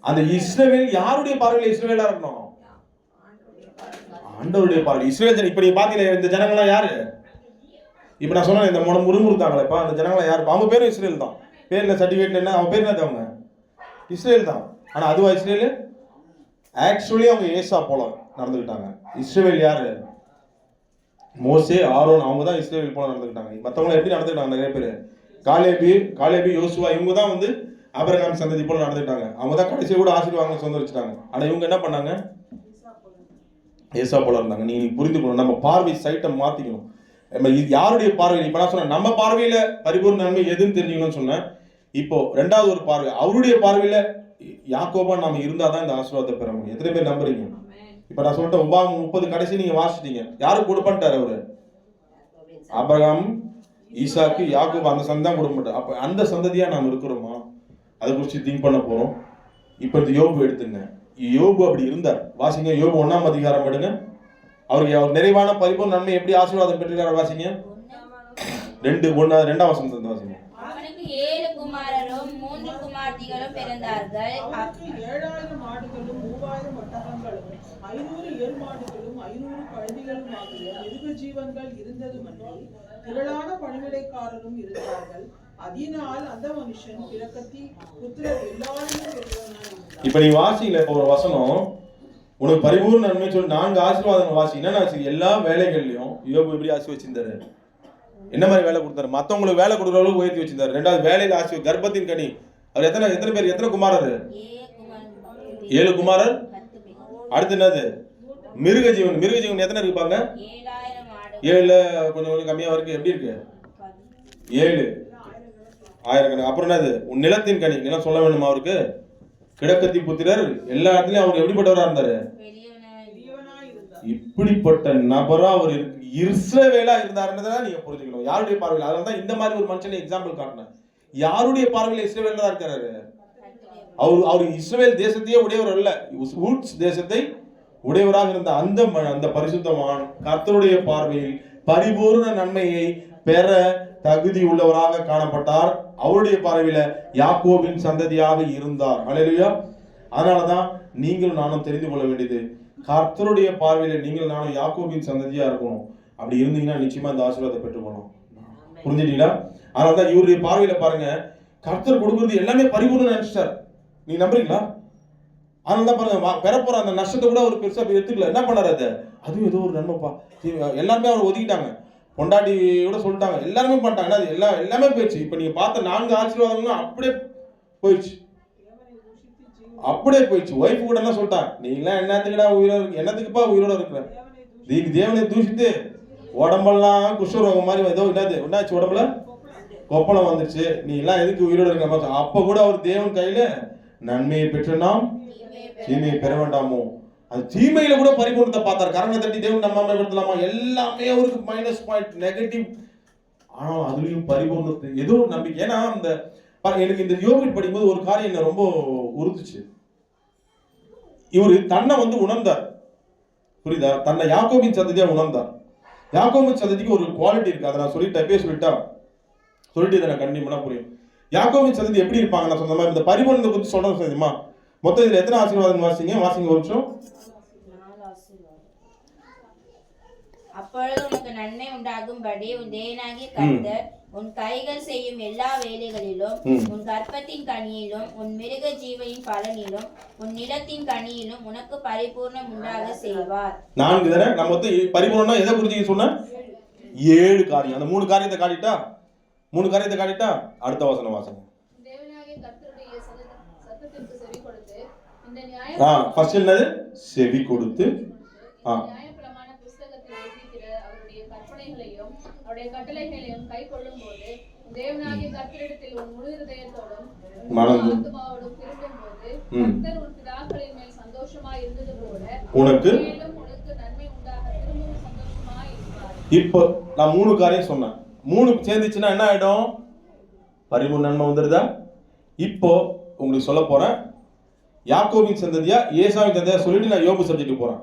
அந்த இஸ்ரவேல் யாருடைய பார்வையில இஸ்ரவேலா இருக்கணும்? ஆண்டவருடைய பார்வை. இஸ்ரவேல் இப்ப நீங்க பாத்தீங்களா இந்த ஜனங்கள்லாம் யாரு? இப்ப நான் சொன்னேன் இந்த முறுமுறுத்தாங்களே இப்ப அந்த ஜனங்கள்லாம் யாரு? அவங்க பேரும் இஸ்ரேல் தான். பேர்ல சர்டிஃபிகேட்ல என்ன அவங்க பேர் என்ன? அவங்க இஸ்ரேல் தான். ஆனா அதுவா இஸ்ரேல்? ஆக்சுவலி அவங்க ஏசா போல நடந்துக்கிட்டாங்க. இஸ்ரவேல் யாரு? மோசே, ஆரோன், அவங்க தான் இஸ்ரேல் போல நடந்துக்கிட்டாங்க. மற்றவங்க எப்படி நடந்துக்கிட்டாங்க? நிறைய பேர் காலேபி, யோசுவா, இவங்க தான் வந்து ஆபிரகாம் சந்ததி போல நடந்துக்கிட்டாங்க. அவங்க தான் கடைசியில் கூட ஆசீர்வாதம் சொந்த வச்சுட்டாங்க. ஆனா இவங்க என்ன பண்ணாங்க? ஏசா போல இருந்தாங்க. நீ புரிந்துக்கணும், நம்ம பார்வை சைட்டை மாத்திக்கணும். நம்ம யாருடைய பார்வையில் இப்ப நான் சொன்னேன் நம்ம பார்வையில பரிபூர்ண நன்மை எதுன்னு தெரிஞ்சுக்கணும்னு சொன்னேன். இப்போ ரெண்டாவது ஒரு பார்வை, அவருடைய பார்வையில யாக்கோபா நாம இருந்தாதான் இந்த ஆசீர்வாதத்தை பெற முடியும். எத்தனை பேர் நம்புறீங்க? இப்ப நான் சொல்லிட்டேன் உபாகம் 30 கடைசி நீங்க வாசிட்டீங்க. யாருக்கு கொடுப்பான்ட்டாரு அவரு? ஆபிரகாம், ஈசாக்கு, யாக்கோபு, அந்த சந்தை தான் கொடுப்பாரு. அப்ப அந்த சந்ததியா நாம் இருக்கிறோமா? அதை குறித்து திங்க் பண்ண போறோம். இப்ப இந்த யோபு எடுத்துங்க. யோபு அப்படி இருந்தார். வாசிங்க யோபு 1ஆம் அதிகாரம் எடுங்க. அவருக்கு நிறைவான பரிபூர்ண நன்மை எப்படி ஆசீர்வாதம் பெற்றிருக்காரு வாசிங்க. 2:1 வசனத்தை வாசிங்க. அவனுக்கு 7 குமாரரும் 3 குமார்த்திகளும் பிறந்தார்கள். அவனுக்கு 7000 மாடுகளும் 3000 ஒட்டகங்களும் 500 ஏர் மாடுகளும் 500 கழுதைகளும் ஆகிய மிருக ஜீவன்கள் இருந்ததுமன்றி திரளான பணிவிடைக்காரரும் இருந்தார்கள். அதனால் அந்த மனுஷன் பிறக்கத்தி புத்திரர் எல்லாரையும் பெற்றவனாயிருந்தான். இப்ப நீ வாசிங்கள இப்ப ஒரு வசனம் உனக்கு பரிபூர்ண நன்மை சொல்லி 4 ஆசீர்வாதம் வாசிங்கன்னா எல்லா வேலைகள்லயும் யோபு எப்படி ஆசீர்வச்சிருந்தாரு? என்ன மாதிரி வேலை கொடுத்தாரு? மத்தவங்களுக்கு வேலை கொடுக்குற அளவுக்கு உயர்த்தி வச்சிருந்தாரு. ரெண்டாவது வேலையில கர்ப்பத்தின் கனி. அவர் எத்தனை பேர்? எத்தனை குமாரர்? 7 குமாரர். அடுத்து என்னது? மிருக ஜீவன் எத்தனை இருப்பாங்க? 7 கொஞ்சம் கம்மியா இருக்கு. எப்படி இருக்கு? 7 ஆயிரக்கணக்கு. அப்புறம் என்னது? உன் நிலத்தின் கனி. நிலம் சொல்ல வேணுமா அவருக்கு? கிழக்கத்தி புத்திரர். எல்லா இடத்துலயும் அவர் எப்படிப்பட்டவரா இருந்தாரு? இப்படிப்பட்ட நபரா அவர் இஸ்ரவேலா இருந்தாருன்றதை நீங்க புரிஞ்சுக்கணும். யாருடைய பார்வையில்? அதனாலதான் இந்த மாதிரி ஒரு மனுஷனை எக்ஸாம்பிள் காட்டினேன். யாருடைய பார்வையில் இஸ்ரவேலா இருக்காரு? அவர் இஸ்ரவேல் தேசத்தையே உடையவர் அல்ல, ஊட்ஸ் தேசத்தை உடையவராக இருந்த அந்த பரிசுத்தவான் கர்த்தருடைய பார்வையில் பரிபூர்ண நன்மையை பெற தகுதி உள்ளவராக காணப்பட்டார். அவருடைய பார்வையில யாக்கோபின் சந்ததியாக இருந்தார். அல்லேலூயா. அதனாலதான் நீங்களும் நானும் தெரிந்து கொள்ள வேண்டியது, கர்த்தருடைய பார்வையில நீங்கள் நானும் யாக்கோபின் சந்ததியா இருக்கணும். அப்படி இருந்தீங்கன்னா நிச்சயமா இந்த ஆசீர்வாதத்தை பெற்றுக்கணும். புரிஞ்சுட்டீங்களா? அதனாலதான் இவருடைய பார்வையில பாருங்க, கர்த்தர் கொடுக்கறது எல்லாமே பரிபூர்ணம் நினைச்சிட்டார். நீ நம்புறீங்களா? அதனாலதான் பாருங்க, பெறப்போற அந்த நஷ்டத்தை கூட அவர் பெருசா எடுத்துக்கல. என்ன பண்ணாரு? அதுவும் ஏதோ ஒரு நன்மைப்பா. எல்லாருமே அவர் ஒதுக்கிட்டாங்க. பொண்டாட்டியோட சொல்லிட்டாங்க. எல்லாருமே பண்ணிட்டாங்க. எல்லாமே போயிடுச்சு. இப்ப நீங்க பார்த்த 4 ஆசீர்வாதங்களும் அப்படியே போயிடுச்சு. ஒய்ஃப் கூட என்ன சொல்லிட்டாங்க? நீ எல்லாம் என்னத்துக்குடா உயிரோட இருக்கு? என்னத்துக்குப்பா உயிரோட இருக்கிற? தேவனை தூஷித்து உடம்பெல்லாம் குஷ்டரோகம் மாதிரி ஏதோ என்னாச்சு? உடம்புல கொப்பளம் வந்துருச்சு. நீ எல்லாம் எதுக்கு உயிரோட இருக்க? அப்ப கூட அவர் தேவன் கையில நன்மையை பெற்று நாம் தீமையை பெற வேண்டாமோ? அது தீமையில கூட பரிபூர்ணத்தை பார்த்தார். கரணை தட்டி தேவன் நம்ம பயன்படுத்தலாமா? எல்லாமே அவருக்கு மைனஸ் பாயிண்ட், நெகட்டிவ். ஆனா அதுலயும் பரிபூர்ணத்தை ஏதோ ஒரு நம்பிக்கை. ஏன்னா அந்த எனக்கு இந்த யோபு படிக்கும்போது ஒரு காரியம் என்ன ரொம்ப உறுத்துச்சு. இவரு தன்னை உணர்ந்தார். புரியுதா? தன்னை யாக்கோபின் சந்ததியா உணர்ந்தார். யாக்கோபின் சந்ததிக்கு ஒரு குவாலிட்டி இருக்கு. அதை நான் சொல்லிட்டு இதை நான் கண்டிப்பா புரியும். யாக்கோபின் சந்ததி எப்படி இருப்பாங்க? நான் சொன்ன மாதிரி இந்த பரிபூர்ணத்தை பத்தி சொல்றேன் தெரியுமா? மொத்தம் இதுல எத்தனை ஆசீர்வாதம் வாசிங்க ஒரு நிமிஷம். அப்பொழுது உனக்கு நன்மை உண்டாகும்படி உன் தேவனாகிய கர்த்தர் உன் கைகள் செய்யும் எல்லா வேலைகளிலும் உன் கர்ப்பத்தின் கனியிலும் உன் மிருக ஜீவனின் பலனிலும் உன் நிலத்தின் கனியிலும் உனக்கு பரிபூர்ணம் உண்டாக செய்வார். 4 தானே? நம்ம பரிபூர்ணம் எதை குறிச்சு சொன்ன? 7 காரியம். அந்த 3 காரியத்தை காட்டிட்டா அடுத்த வசனம் வாசகம். தேவனாகிய கர்த்தருடைய சத்தத்திற்கு செவி கொடுத்து இந்த ஃபர்ஸ்ட் என்னது? செவி கொடுத்து நியாயப்பிரமாண புத்தகத்தில் எழுதியிருக்கிற அவருடைய கற்பனைகளையும் அவருடைய கட்டளைகளையும் கைக்கொள்ளும்போது தேவனாகிய கர்த்தரிடத்தில் உன் முழு இதயத்தோடும் ஆத்துமாவோடும் திரும்பும்போது கர்த்தர் உன் பிதாக்களின் மேல் சந்தோஷமாய் இருந்தது போல உனக்கு நன்மை உண்டாக திரும்பவும் சந்தோஷமாய் இருப்பார். இப்போ நான் 3 காரியம் சொன்னேன். 3 சேர்ந்துச்சுன்னா என்ன ஆயிடும்? பரிபூர்ண நன்மை வந்துடுதா? இப்போ உங்களுக்கு சொல்ல போறேன், யாக்கோபின் சந்ததியா ஏசாவின் சந்ததியா சொல்லிட்டு நான் யோபு சப்ஜெக்ட் போறேன்.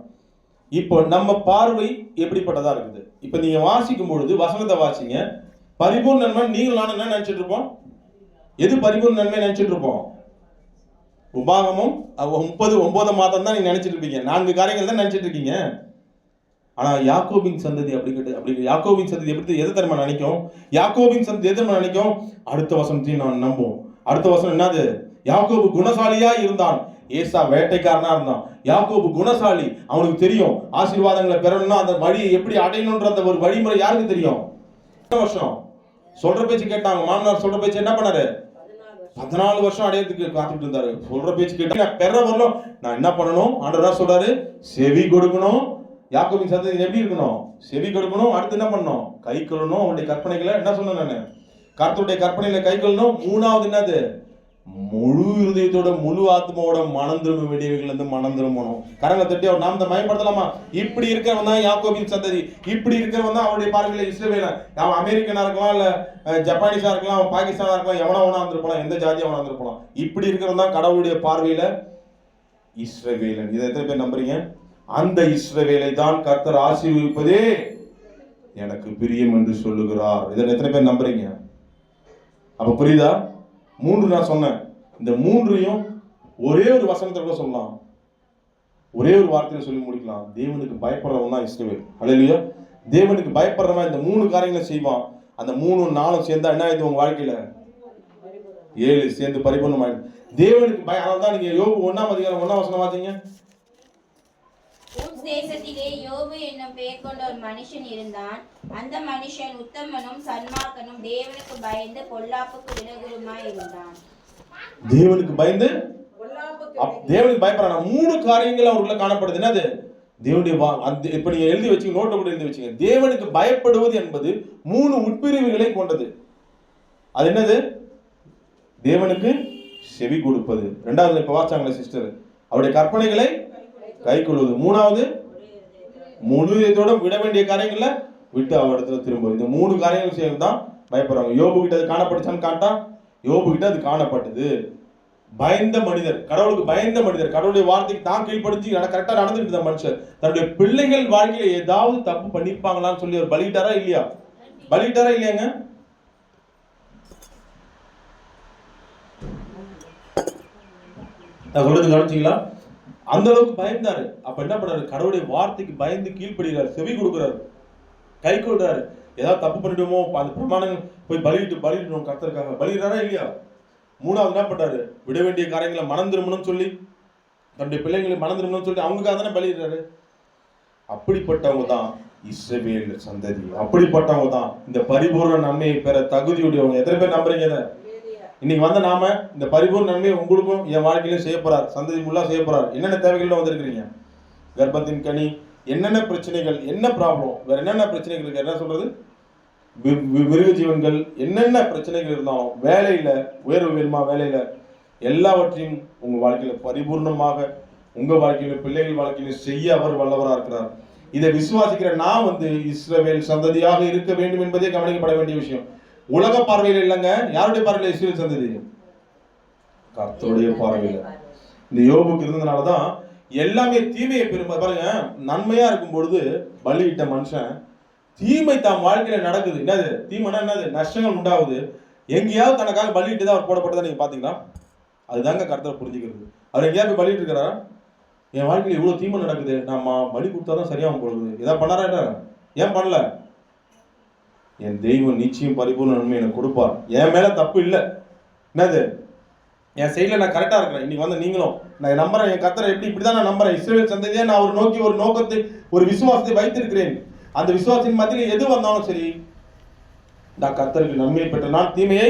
இப்போ நம்ம பார்வை எப்படிப்பட்டதா இருக்குது? இப்போ நீங்க வாசிக்கும் பொழுது வசனத்தை வாசிங்க. பரிபூர்ண நன்மை நீங்களும் நானும் என்ன நினைச்சிட்டு இருப்போம்? எது பரிபூர்ண நன்மை நினைச்சிட்டு இருப்போம்? உபாகமும் 30:9 மாதம் தான் நீங்க நினைச்சிட்டு இருப்பீங்க. 4 காரியங்கள் தான் நினைச்சிட்டு இருக்கீங்க. ஆனா யாக்கோபின் சந்ததி அப்படி யாக்கோபின் சந்ததி எப்படி எதை தெரியுமா நினைக்கும்? யாக்கோபின் சந்ததி எதை நினைக்கும்? அடுத்த வசனத்தையும் நான் நம்புவோம். அடுத்த வசனம் என்னது? யாக்கோபு குணசாலியா இருந்தான், ஏசா வேட்டைக்காரனா இருந்தான். யாக்கோபு குணசாலி, அவனுக்கு தெரியும் ஆசீர்வாதங்களை பெறணும்னா அந்த வழியை எப்படி அடையணும்ன்ற அந்த ஒரு வழிமுறை யாருக்கு தெரியும்? வருஷம் சொல்ற பேச்சு கேட்டாங்க. மாமனார் சொல்ற பேச்சு என்ன பண்ணாரு? 14 வருஷம் அடையறதுக்கு காத்துட்டு இருந்தாரு. சொல்ற பேச்சு கேட்டு நான் பெற வரணும், நான் என்ன பண்ணணும்? ஆண்டவர் சொல்றாரு, செவி கொடுக்கணும். யாக்கோபின் சந்ததி எப்படி இருக்கணும்? செவி கொடுக்கணும். அடுத்து என்ன பண்ணணும்? கை கொள்ளணும். அவருடைய கற்பனைகளை என்ன சொன்னேன் நான்? கர்த்தருடைய கற்பனைகளை கை கொள்ளணும். 3வது என்னது? முழு இருதயத்தோட முழு ஆத்மாவோட மனம் திரும்ப வேண்டியவைகள் இருந்து மனம் திரும்பணும். கரங்களை தட்டி அவர் நாமத்தை மயப்படுத்தலாமா? இப்படி இருக்கிறவன் தான் யாக்கோபின் சந்ததி. இப்படி இருக்கிறவன் தான் அவருடைய பார்வையில இஸ்ரவேலன். அவன் அமெரிக்கனா இருக்கலாம், இல்ல ஜப்பானீஸா இருக்கலாம், அவன் பாகிஸ்தானா இருக்கலாம், எவனா வந்துருப்பான், எந்த ஜாதியா வந்துருப்பான். இப்படி இருக்கிறவன் தான் கடவுளுடைய பார்வையில இஸ்ரவேலன். இதை எத்தனை பேர் நம்புறீங்க? அந்த இஸ்ரவேலை தான் கர்த்தர் ஆசீர்வதிப்பதே எனக்கு பிரியம் என்று சொல்லுகிறார். இதை எத்தனை பேர் நம்புறீங்க? அப்ப புரியுதா? 3 நான் சொன்னேன். இந்த 3ஐயும் ஒரே ஒரு வசனத்தை கூட சொல்லலாம், ஒரே ஒரு வார்த்தையில சொல்லி முடிக்கலாம். தேவனுக்கு பயப்படுறவன் தான் இஸ்ரவேல். அல்லேலூயா. தேவனுக்கு பயப்படுறவன் இந்த 3 காரியங்களை செய்வான். அந்த 3 4 சேர்ந்தா என்ன ஆயிடுது உங்க வாழ்க்கையில? 7 சேர்ந்து பரிபூர்ணமாயிடுது. தேவனுக்கு அதனால தான் நீங்க யோபு 1ஆம் அதிகாரம் 1ஆம் வசனம் வாசிங்க. ஊஸ் தேசத்திலே யோபு என்னும் பெயர் கொண்ட ஒரு மனுஷன் இருந்தான். அந்த மனுஷன் உத்தமனும் சன்மார்க்கனும், தேவனுக்கு பயந்து பொல்லாப்புக்கு விலகுமாய் இருந்தான். தேவனுக்கு பயந்து தேவனுக்கு பயப்படுறான். 3 காரியங்கள் அவருக்குள்ள காணப்படுது. என்னது? தேவனுடைய இப்ப நீங்க எழுதி வச்சுங்க, நோட்டை கூட எழுதி வச்சுங்க. தேவனுக்கு பயப்படுவது என்பது 3 உட்பிரிவுகளை கொண்டது. அது என்னது? தேவனுக்கு செவி கொடுப்பது. 2வது இப்ப வாச்சாங்களே சிஸ்டர், அவருடைய கற்பனைகளை கை கொள்வது. 3வது முழுவதோட விட வேண்டிய காரியங்களை விட்டு அவரிடத்துல திரும்ப. இந்த 3 காரியங்கள் செய்யறது தான் பயப்படுறாங்க. யோபு கிட்ட அது காணப்பட்டுச்சான்னு காட்டா, யோபு கிட்ட அது காணப்பட்டது. பயந்த மனிதர், கடவுளுக்கு பயந்த மனிதர், கடவுளுடைய வார்த்தைக்கு தான் கீழ்படிஞ்சு கரெக்டா நடந்துட்டு இருந்த மனுஷர் தன்னுடைய பிள்ளைகள் வாழ்க்கையில ஏதாவது தப்பு பண்ணிருப்பாங்களான்னு சொல்லி அவர் பலிட்டாரா இல்லையா? பலிட்டாரா இல்லையாங்க? நான் சொல்றது கவனிச்சீங்களா? அந்த அளவுக்கு பயந்தாரு. அப்ப என்ன பண்ணாரு? கடவுளுடைய வார்த்தைக்கு பயந்து கீழ்ப்படுகிறாரு, செவி கொடுக்கிறாரு, கை கொள்றாரு. ஏதாவது தப்பு பண்ணிடுமோ அந்த பிரமாணங்கள் போய் பலியிடணும் கர்த்தருக்காக. பலியிடுறாரா இல்லையா? 3வது என்ன பண்றாரு? விட வேண்டிய காரியங்களை மனம் திரும்பணும்னு சொல்லி, தன்னுடைய பிள்ளைங்களை மனம் திரும்பணும்னு சொல்லி அவங்களுக்காக தானே பலியிடுறாரு. அப்படிப்பட்டவங்க தான் இஸ்ரவேல் சந்ததி. அப்படிப்பட்டவங்க தான் இந்த பரிபூர்ண நன்மையை பெற தகுதியுடையவங்க. எத்தனை பேர் நம்புறீங்க? இன்னைக்கு வந்து நாம இந்த பரிபூர்ண நன்மையை உங்களுக்கும் என் வாழ்க்கையிலும் செய்ய போறார், சந்ததி முல்லா செய்ய போறார். என்னென்ன தேவைகள் வந்திருக்கிறீங்க? கர்ப்பத்தின் கனி, என்னென்ன பிரச்சனைகள், என்ன ப்ராப்ளம், வேற என்னென்ன பிரச்சனைகள் இருக்கு, என்ன சொல்றது, மிருக ஜீவன்கள், என்னென்ன பிரச்சனைகள் இருந்தாலும், வேலையில உயர்வு வேணுமா, வேலையில எல்லாவற்றையும் உங்க வாழ்க்கையில பரிபூர்ணமாக உங்க வாழ்க்கையில பிள்ளைகள் வாழ்க்கையில செய்ய அவர் வல்லவராக இருக்கிறார். இதை விசுவாசிக்கிற நான் இஸ்ரவேல் சந்ததியாக இருக்க வேண்டும் என்பதே கவனிக்கப்பட வேண்டிய விஷயம். உலக பார்வையில் இல்லைங்க. யாருடைய பார்வையில இஸ்ரவேல் சந்ததி? கர்த்தருடைய பார்வையில. இந்த யோபுக்கு இருந்ததுனாலதான் எல்லாமே தீமையை பெருமை பாருங்க. நன்மையா இருக்கும் பொழுது பலியிட்ட மனுஷன் தீமை தாம் வாழ்க்கையில நடக்குது. என்னது தீமைனா? என்னது? நஷ்டங்கள் உண்டாகுது. எங்கேயாவது தனக்காக பலியிட்டு தான் அவர் போடப்பட்டதா நீங்க பாத்தீங்களா? அதுதாங்க கர்த்தரை புரிஞ்சுக்கிறது. அவர் எங்கேயாவது பலிட்டு இருக்கிறாரா? என் வாழ்க்கையில இவ்வளவு தீமை நடக்குது, நம்ம பலி கொடுத்தாதான் சரியாகும் போடுது, ஏதாவது பண்ணாரா? ஏன் பண்ணல? என் தெய்வம் நிச்சயம் பரிபூர்ண நன்மை எனக்கு கொடுப்பார். என் மேல தப்பு இல்லை. என்னது? என் சைட்ல நான் கரெக்டா இருக்கிறேன். இன்னைக்கு நீங்களும் நான் நம்புறேன். என் கர்த்தரை இப்படிதான் நான் நம்புறேன். இஸ்ரவேல் சந்ததியை நான் அவர் நோக்கி ஒரு நோக்கத்தை, ஒரு விசுவாசத்தை வைத்திருக்கிறேன். அந்த விசுவாசத்தின் மத்தியில் எது வந்தாலும் சரி, நான் கர்த்தருக்கு நன்மையை பெற்ற நான் தீமையை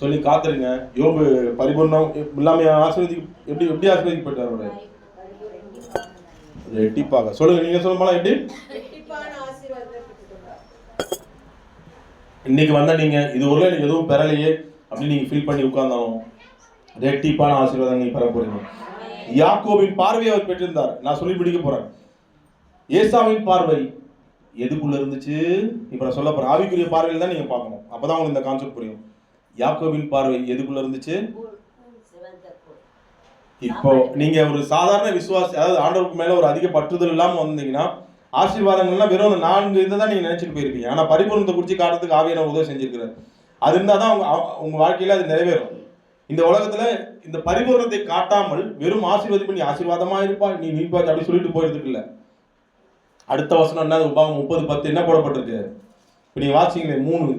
சொல்லி காத்திருங்க. யோபு பரிபூர்ணம் இல்லாம எப்படி ஆசீர்வதிக்கப்பட்டார்? எட்டிப்பாக சொல்லுங்க. நீங்க சொல்லுமா? எப்படி இன்னைக்கு நீங்க இது ஒரு எனக்கு எதுவும் பெறலையே அப்படின்னு நீங்க ஃபீல் பண்ணி உட்கார்ந்தாலும் ரெட்டிப்பான ஆசீர்வாதம் நீங்க பெற போறீங்க. யாக்கோபின் பார்வையை அவர் பெற்றிருந்தார். நான் சொல்லி பிடிக்க போறேன். ஏசாவின் பார்வை எதுக்குள்ள இருந்துச்சு? இப்ப நான் சொல்ல போற ஆவிக்குரிய பார்வையில் தான் நீங்க பார்க்கணும். அப்பதான் உங்களுக்கு இந்த கான்செப்ட் புரியும். யாக்கோபின் பார்வை எதுக்குள்ள இருந்துச்சு? இப்போ நீங்க ஒரு சாதாரண விசுவாசி, அதாவது ஆண்டவருக்கு மேல ஒரு அதிக பற்றுதல் இல்லாம வந்தீங்கன்னா ஆசீர்வாதங்கள்லாம் வெறும் அந்த 4 இதை தான் நீங்க நினைச்சிட்டு போயிருப்பீங்க. ஆனா பரிபூரணத்தை குறிச்சு காட்டுறதுக்கு ஆவியான உதவி செஞ்சிருக்கிறார். அது இருந்தா தான் உங்க வாழ்க்கையில அது நிறைவேறும். இந்த உலகத்துல இந்த பரிபூரணத்தை காட்டாமல் வெறும் ஆசீர்வாதம் பண்ணி ஆசீர்வாதமா இருப்பா நீ நீப்பாச்சு அப்படி சொல்லிட்டு போயிருதுக்கு இல்ல. அடுத்த வசனம் என்ன? உபாகம் 30:10 என்ன போடப்பட்டிருக்கு? இப்ப நீங்க வாசிங்களே 3,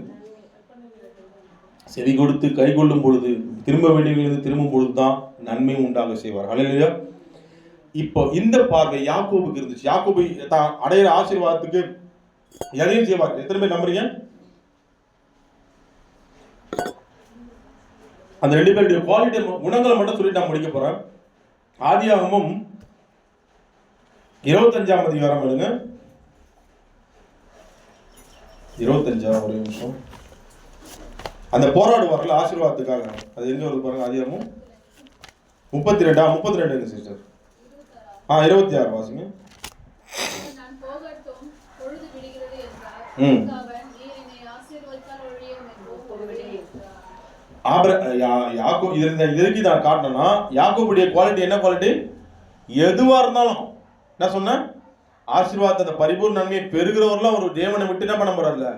செவி கொடுத்து கை கொள்ளும் பொழுது திரும்ப வேண்டியவர்களுக்கு திரும்பும் பொழுதுதான் நன்மை உண்டாக செய்வார். ஹல்லேலூயா. இப்போ இந்த பார்வை யாக்கோபுக்கு இருந்துச்சு. யாக்கோபு தான் அடையிற ஆசீர்வாதத்துக்கு எதையும் செய்வார். எத்தனை பேர் நம்புறீங்க? அந்த 2 பேருடைய குவாலிட்டி குணங்களை மட்டும் சொல்லிட்டு நான் முடிக்க போறேன். ஆதியாகமம் 25ஆம் அதிகாரம் எடுங்க. 25 ஒரு நிமிஷம். அந்த போராடுவார்கள் ஆசீர்வாதத்துக்காக. அது எங்க வருது பாருங்க. ஆதியாகமம் 32 சிஸ்டர். 26 வாசிங்க. நான் போகட்டும், பொழுது விடுகிறது என்றார். அவன், நீர் என்னை ஆசீர்வதித்தால் ஒழியும் என்று சொல்லவில்லை என்றார். யாக்கோபு இதற்கு நான் காட்டணும்னா யாக்கோபுடைய குவாலிட்டி என்ன குவாலிட்டி? எதுவா இருந்தாலும் என்ன சொன்னேன்? ஆசீர்வாதத்தை பரிபூர்ண நன்மையை பெறுகிறவர்களும் ஒரு தேவனை விட்டு என்ன பண்ண போறாருல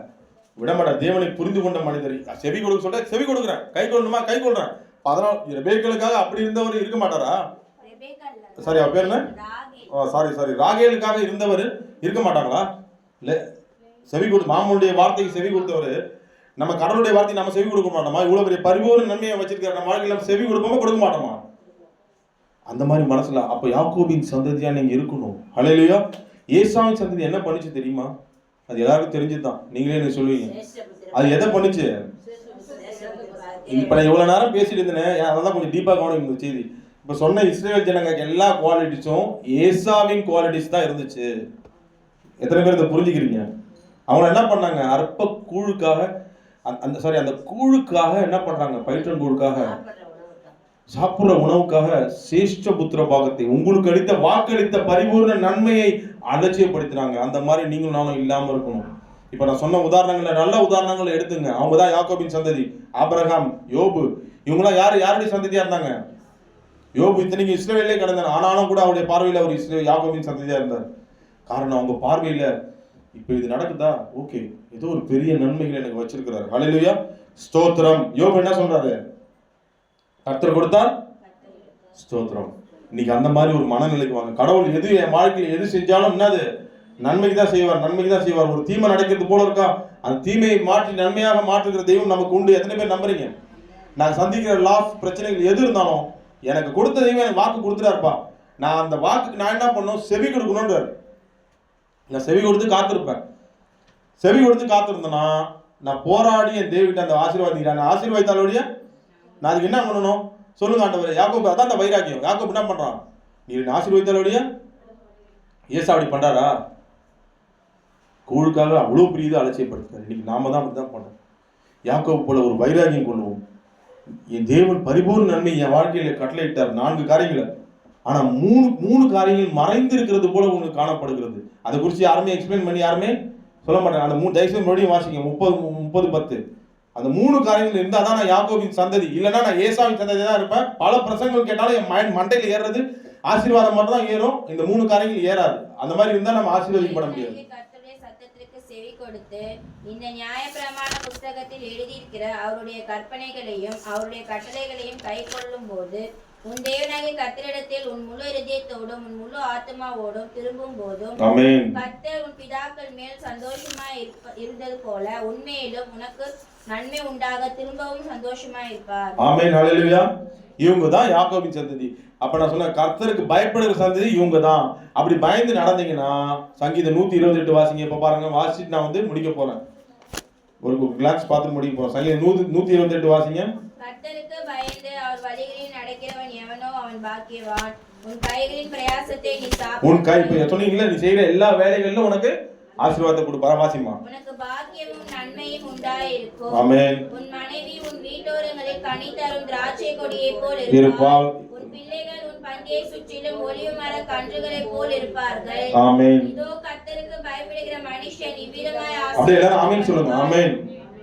விட மாட்டார். தேவனை புரிந்து கொண்ட மனிதர். செவி கொடுக்க சொல்ற செவி கொடுக்குறேன், கை கொள்ளணுமா கை கொள்றேன். 14 ரெபேக்காளுக்காக அப்படி இருந்தவர் இருக்க மாட்டாரா? சாரி அவ பேர் என்ன? சாரி ராகேலுக்காக இருந்தவர் இருக்க மாட்டாங்களா? இல்ல. செவி கொடு மாமனுடைய வார்த்தைக்கு செவி கொடுத்தவர் நம்ம கடவுளுடைய வார்த்தைக்கு நம்ம செவி கொடுக்க மாட்டோமா? இவ்வளவு பெரிய பரிபூர்ண நன்மையை வச்சிருக்கிற நம்ம வாழ்க்கையில நம்ம செவி கொடுப்போமா கொடுக்க மாட்டோமா? அந்த மாதிரி மனசுல அப்ப யாக்கோபின் சந்ததியா நீங்க இருக்கணும். ஹல்லேலூயா. ஏசாவின் சந்ததி என்ன பண்ணுச்சு தெரியுமா? அது எல்லாருக்கும் தெரிஞ்சுதான். நீங்களே எனக்கு சொல்லுவீங்க அது எதை பண்ணுச்சு. இப்ப நான் இவ்வளவு நேரம் பேசிட்டு இருந்தேன், அதெல்லாம் கொஞ்சம் டீப்பா கவனிக்கும் இந்த செய்தி. இப்ப சொன்ன இஸ்ரேல் ஜனங்க எல்லா குவாலிட்டிஸும் ஏசாவின் குவாலிட்டிஸ் தான் இருந்துச்சு. எத்தனை பேர் இதை புரிஞ்சுக்கிறீங்க? அவங்க என்ன பண்ணாங்க? அற்ப கூழுக்காக அந்த கூழுக்காக என்ன பண்றாங்க? பயிற்றன் கூழுக்காக, சாப்பிடுற உணவுக்காக சேஷ்ட புத்திர பாகத்தை உங்களுக்கு அளித்த வாக்களித்த பரிபூர்ண நன்மையை அலட்சியப்படுத்தினாங்க. அந்த மாதிரி நீங்களும் நானும் இல்லாம இருக்கணும். இப்ப நான் சொன்ன உதாரணங்களை நல்ல உதாரணங்களை எடுத்துங்க. அவங்கதான் யாக்கோபின் சந்ததி. ஆபிரகாம், யோபு, இவங்களாம் யாருடைய சந்ததியா இருந்தாங்க? யோபு இத்தனைக்கு இஸ்ரவேலே கிடந்தார். ஆனாலும் கூட அவருடைய பார்வையில அவர் யாக்கோபின் சந்ததியா இருந்தார். காரணம் அவங்க பார்வையில இப்ப இது நடக்குதா, ஓகே, ஏதோ ஒரு பெரிய நன்மைகள் எனக்கு வச்சிருக்கிறார். ஹல்லேலூயா, ஸ்தோத்திரம். யோபு என்ன சொல்றாரு? கர்த்தர் கொடுத்தால் ஸ்தோத்திரம். இன்னைக்கு அந்த மாதிரி ஒரு மனநிலைக்கு வாங்க. கடவுள் எது என் வாழ்க்கையில் எது செஞ்சாலும் என்னது நன்மைக்கு தான் செய்வார், நன்மைக்கு தான் செய்வார். ஒரு தீமை நடக்கிறது போல இருக்கா, அந்த தீமையை மாற்றி நன்மையாக மாற்றுகிற தெய்வம் நமக்கு உண்டு. எத்தனை பேர் நம்புறீங்க? நான் சந்திக்கிற லாஸ் பிரச்சனைகள் எது இருந்தாலும் எனக்கு கொடுத்த தெய்வம் எனக்கு வாக்கு கொடுத்துட்டாருப்பா. நான் அந்த வாக்குக்கு நான் என்ன பண்ணும்? செவி கொடுக்கணும்ன்றார். நான் செவி கொடுத்து காத்திருப்பேன். செவி கொடுத்து காத்திருந்தேன்னா நான் போராடி என் தேவிட்ட அந்த ஆசீர்வாதிக்கிறேன். நான் ஆசீர்வாதித்தாலோடைய நான் அதுக்கு என்ன பண்ணணும் சொல்லுங்க ஆண்டவரே. யாக்கோபு அதான் அந்த வைராக்கியம். யாக்கோபு என்ன பண்றான்? நீ ஆசீர்வாதித்தாலோடைய ஏசா அப்படி பண்றாரா? கூழுக்காக அவ்வளவு பெரிய இதை அலட்சியப்படுத்துறாரு. இன்னைக்கு நாம தான் அப்படிதான் பண்றோம். யாக்கோபு போல ஒரு வைராக்கியம் கொள்வோம். என் தேவன் பரிபூர்ண நன்மை என் வாழ்க்கையில கட்டளையிட்டார் 4 காரியங்களை. ஆனா 3 காரியங்கள் மறைந்து இருக்கிறது போல உங்களுக்கு காணப்படுகிறது. அதை குறித்து யாருமே எக்ஸ்பிளைன் பண்ணி யாருமே சொல்ல மாட்டாங்க. அந்த 3 தயவுசெய்து மறுபடியும் வாசிங்க. 30:10 அந்த 3 காரியங்கள் இருந்தா தான் நான் யாக்கோபின் சந்ததி. இல்லைன்னா நான் ஏசாவின் சந்ததி தான் இருப்பேன். பல பிரசங்கள் கேட்டாலும் என் மண்டையில ஏறுறது ஆசீர்வாதம் மட்டும் தான் ஏறும், இந்த 3 காரியங்கள் ஏறாது. அந்த மாதிரி இருந்தா நம்ம ஆசீர்வதிக்கப்பட முடியாது. சத்தத்திற்கு செவி கொடுத்து இந்த நியாயப்பிரமாண புத்தகத்தில் எழுதியிருக்கிற அவருடைய கற்பனைகளையும் அவருடைய கட்டளைகளையும் கை கொள்ளும் போது உன் தேவனாகிய கர்த்தரிடத்தில் உன் முழு இதயத்தோடும் உன் முழு ஆத்மாவோடும் திரும்பும் போதும் கர்த்தர் உன் பிதாக்கள் மேல் சந்தோஷமாய் இருந்தது போல உண்மையிலும் உனக்கு நன்மை உண்டாக திரும்பவும் சந்தோஷமாய் இருப்பார். ஆமென், ஹல்லேலூயா. இவங்க தான் யாக்கோபின் சந்ததி. அப்ப நான் சொன்ன கர்த்தருக்கு பயப்படுகிற சந்ததி இவங்க தான். அப்படி பயந்து நடந்தீங்கன்னா சங்கீதம் 128 வாசிங்க. இப்ப பாருங்க, வாசிட்டு நான் முடிக்க போறேன். ஒரு கிளாஸ் பார்த்து முடிக்க போறேன். சங்கீதம் 128 வாசிங்க. கர்த்தருக்கு பயந்து அவர் வழிகளில் நடக்கிறவன் எவனோ அவன் பாக்கியவான். உன் கைகளின் பிரயாசத்தை நீ சாப்பிடு. உன் கை சொன்னீங்களா, நீ செய்யற எல்லா வேலைகளிலும் உனக்கு ஆசீர்வாதத்தை கொடுப்பாரா? வாசிமா. உனக்கு பாக்கியமும் நன்மையும் உண்டாயிருக்கும். ஆமென். உன் மனைவி உன் வீட்டோரங்களில் கனி தரும் திராட்சை கொடியைப் போல் இருப்பாள். உன் பிள்ளைகள் உன் பந்தியை சுற்றிலும் ஒலிவ மர கன்றுகளைப் போல் இருப்பார்கள். ஆமென். இதோ கர்த்தருக்கு பயப்படுகிற மனுஷன் மனுஷன் இவ்விதமாய் அப்படியே எல்லாரும் ஆமென் சொல்லுங்க. ஆமென்.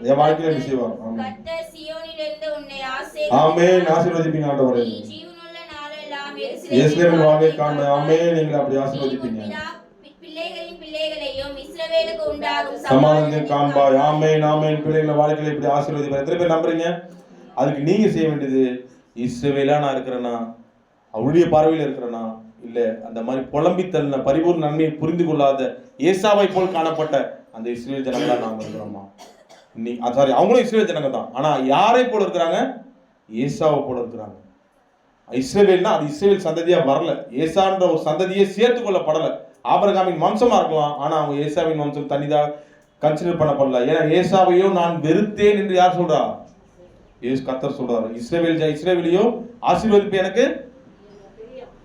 என் வாழ்க்கையில இப்படி செய்வார். ஆமென். கர்த்தர் சீயோனிலிருந்து உன்னை ஆமென். ஆசீர்வதிப்பீங்க ஆண்டவரே. நீ ஜீவனுள்ள நாளெல்லாம் எருசலேமின் வாழ்வை காண்ப. ஆமென். நீங்க அப்படி ஆசீர்வதிப்பீங்க. பிள்ளைகளின் பிள்ளைகளையும் இஸ்ரவேலுக்கு உண்டாகும் சமாதானத்தை காண்பாய். ஆமென். ஆமென். பிள்ளைகளை வாழ்க்கையில இப்படி ஆசீர்வதிப்பார். எத்தனை பேர் நம்புறீங்க? அதுக்கு நீங்க செய்ய வேண்டியது, இஸ்ரவேலா நான் இருக்கிறேனா, அவருடைய பார்வையில் இருக்கிறேனா, இல்ல அந்த மாதிரி புலம்பி தள்ளின பரிபூர்ண நன்மையை புரிந்து கொள்ளாத ஏசாவை போல் காணப்பட்ட அந்த இஸ்ரவேல் ஜனங்களா நாம் இருக்கிறோமா? சாரி, அவங்களும் இஸ்ரவேல் ஜனங்க தான். ஆனா யாரை போல இருக்கிறாங்க? ஏசாவை போல இருக்கிறாங்க. இஸ்ரவேல்னா அது இஸ்ரவேல் சந்ததியா வரல. ஏசான்ற ஒரு சந்ததியை சேர்த்து கொள்ளப்படல. ஆபிரகாமின் வம்சமா இருக்கலாம், ஆனா அவங்க ஏசாவின் வம்சம் தனிதா கன்சிடர் பண்ணப்படல. ஏன்னா ஏசாவையோ நான் வெறுத்தேன் என்று யார் சொல்றா? கர்த்தர் சொல்றாரு. இஸ்ரவேலையோ ஆசீர்வதிப்பு எனக்கு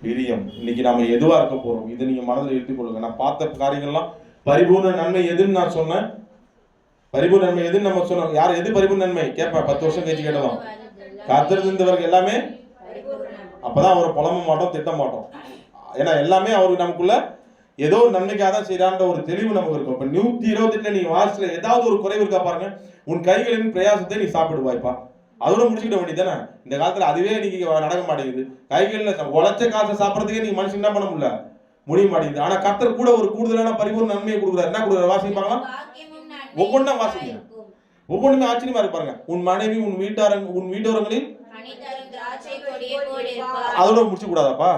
பிரியம். இன்னைக்கு நாம எதுவா இருக்க போறோம், இதை நீங்க மனதில் எடுத்துக் கொள்ளுங்க. நான் பார்த்த காரியங்கள்லாம் பரிபூர்ண நன்மை எதுன்னு நான் சொன்னேன். பரிபூர்ண நன்மை எதுன்னு நம்ம சொன்னோம். யார் எது பரிபூர்ண நன்மை கேட்பேன். 10 வருஷம் கழிச்சு கேட்டலாம். கர்த்தர் இருந்தவர்கள் எல்லாமே அப்பதான் அவரை புலம்ப மாட்டோம், திட்ட மாட்டோம். ஏன்னா எல்லாமே அவருக்கு நமக்குள்ள ஏதோ ஒரு நன்மைக்காக தான் செய்யறான்ற ஒரு தெளிவு நமக்கு இருக்கும். இப்ப 128 நீங்க வாசல ஏதாவது ஒரு குறைவு இருக்கா பாருங்க. உன் கைகளின் பிரயாசத்தை நீ சாப்பிடுவாய்ப்பா, அதோட முடிச்சுக்கிட்ட வேண்டியதானே. இந்த காலத்துல அதுவே நீங்க நடக்க மாட்டேங்குது. கைகள்ல உழைச்ச காசை சாப்பிடறதுக்கே நீங்க மனுஷன் என்ன பண்ண முடிய மாட்டேங்குது. ஆனா கர்த்தர் கூட ஒரு கூடுதலான பரிபூர்ண நன்மையை கொடுக்குறாரு. என்ன கொடுக்குறாரு? வாசிப்பாங்களா? ஒவ்வொன்றா வாசிங்க. ஒவ்வொன்றுமே ஆச்சரியமா இருப்பாருங்க. உன் மனைவி உன் வீட்டோரங்களில் அதோட முடிச்சு கூடாதாப்பா.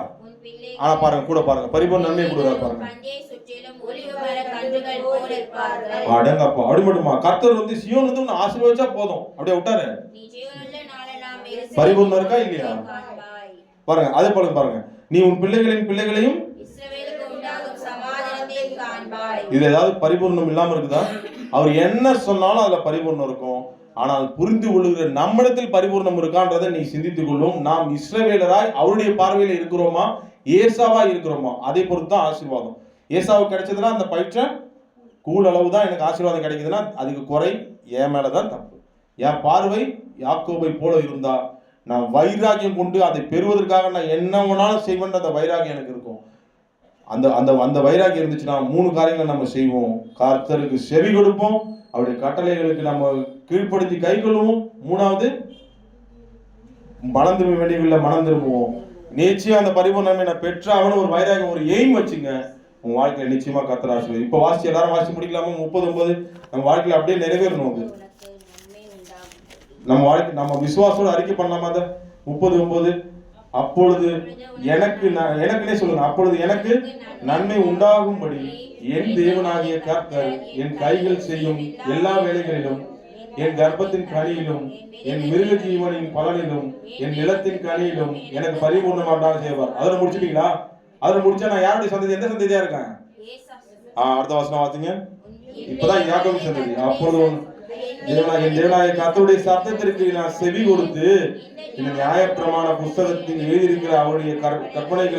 ஆனா பாருங்க, கூட பாருங்க, பரிபூர்ண நன்மையை கொடுக்குறாரு பாருங்க. அடங்கப்பா, அப்படி மட்டுமா? கர்த்தர் சியோன் உன்னை ஆசீர்வதிச்சா போதும், அப்படியே விட்டாரு. பரிபூர்ணம் இருக்கா இல்லையா பாருங்க. அதே போல பாருங்க, நீ உன் பிள்ளைகளின் பிள்ளைகளையும் இது ஏதாவது பரிபூர்ணம் இல்லாம இருக்குதா? அவர் என்ன சொன்னாலும் அதுல பரிபூர்ணம் இருக்கும். ஆனால் புரிந்து கொள்ளுகிற நம்மிடத்தில் பரிபூர்ணம் இருக்கான்றதை நீ சிந்தித்துக் கொள்ளும். நாம் இஸ்ரவேலராய் அவருடைய பார்வையில இருக்கிறோமா, ஏசாவா இருக்கிறோமா, அதை பொறுத்து தான் ஆசீர்வாதம். ஏசாவுக்கு கிடைச்சதுன்னா அந்த பயிற்ற கூழ் அளவு தான் எனக்கு ஆசீர்வாதம் கிடைக்குதுன்னா அதுக்கு குறை என் மேலதான் தப்பு. என் பார்வை யாக்கோபை போல இருந்தா நான் வைராகியம் கொண்டு அதை பெறுவதற்காக நான் என்ன வேணாலும் செய்வேன். அந்த வைராகியம் எனக்கு இருக்கும். அந்த அந்த அந்த வைராகியம் இருந்துச்சுன்னா 3 காரியங்களை நம்ம செய்வோம். கர்த்தருக்கு செவி கொடுப்போம், அவருடைய கட்டளைகளுக்கு நம்ம கீழ்ப்படுத்தி கை கொள்வோம். 3வது, மனம் திரும்ப வேண்டியவில்லை, மனம் திரும்புவோம். நிச்சயம் அந்த பரிபூர்ண நன்மை நான் பெற்ற அவனு ஒரு வைராகியம், ஒரு எய்ம் வச்சுங்க. உங்க வாழ்க்கையில நிச்சயமா கர்த்தர் ஆசீர்வதி. இப்ப வாசி எல்லாரும் வாசி முடிக்கலாமா? 39 நம்ம வாழ்க்கையில அப்படியே நிறைவேறணும். அது நம்ம வாழ்க்கை நம்ம விசுவாசோட அறிக்கை பண்ணலாமா? அதை 39 அப்பொழுது எனக்குன்னே சொல்லுங்க. அப்பொழுது எனக்கு நன்மை உண்டாகும்படி என் தேவனாகிய கர்த்தர் என் கைகள் செய்யும் எல்லா வேலைகளிலும், என் கர்ப்பத்தின் கனியிலும், என் மிருக ஜீவனின் பலனிலும், என் நிலத்தின் கனியிலும் எனக்கு பரிபூர்ணமாக செய்வார். அதோட முடிச்சுட்டீங்களா? அதோட முடிச்சா நான் யாருடைய சந்ததி, எந்த சந்ததியா இருக்கேன்? அடுத்த வசனம் வாசிங்க. இப்பதான் யாக்கோபின் சந்ததி. அப்பொழுது என் தேவனாகிய கர்த்தருடைய சத்தத்திற்கு நான் செவி கொடுத்து இந்த நியாயப்பிரமாண புஸ்தகத்தில் எழுதியிருக்கிற அவருடைய கற்பனைகளை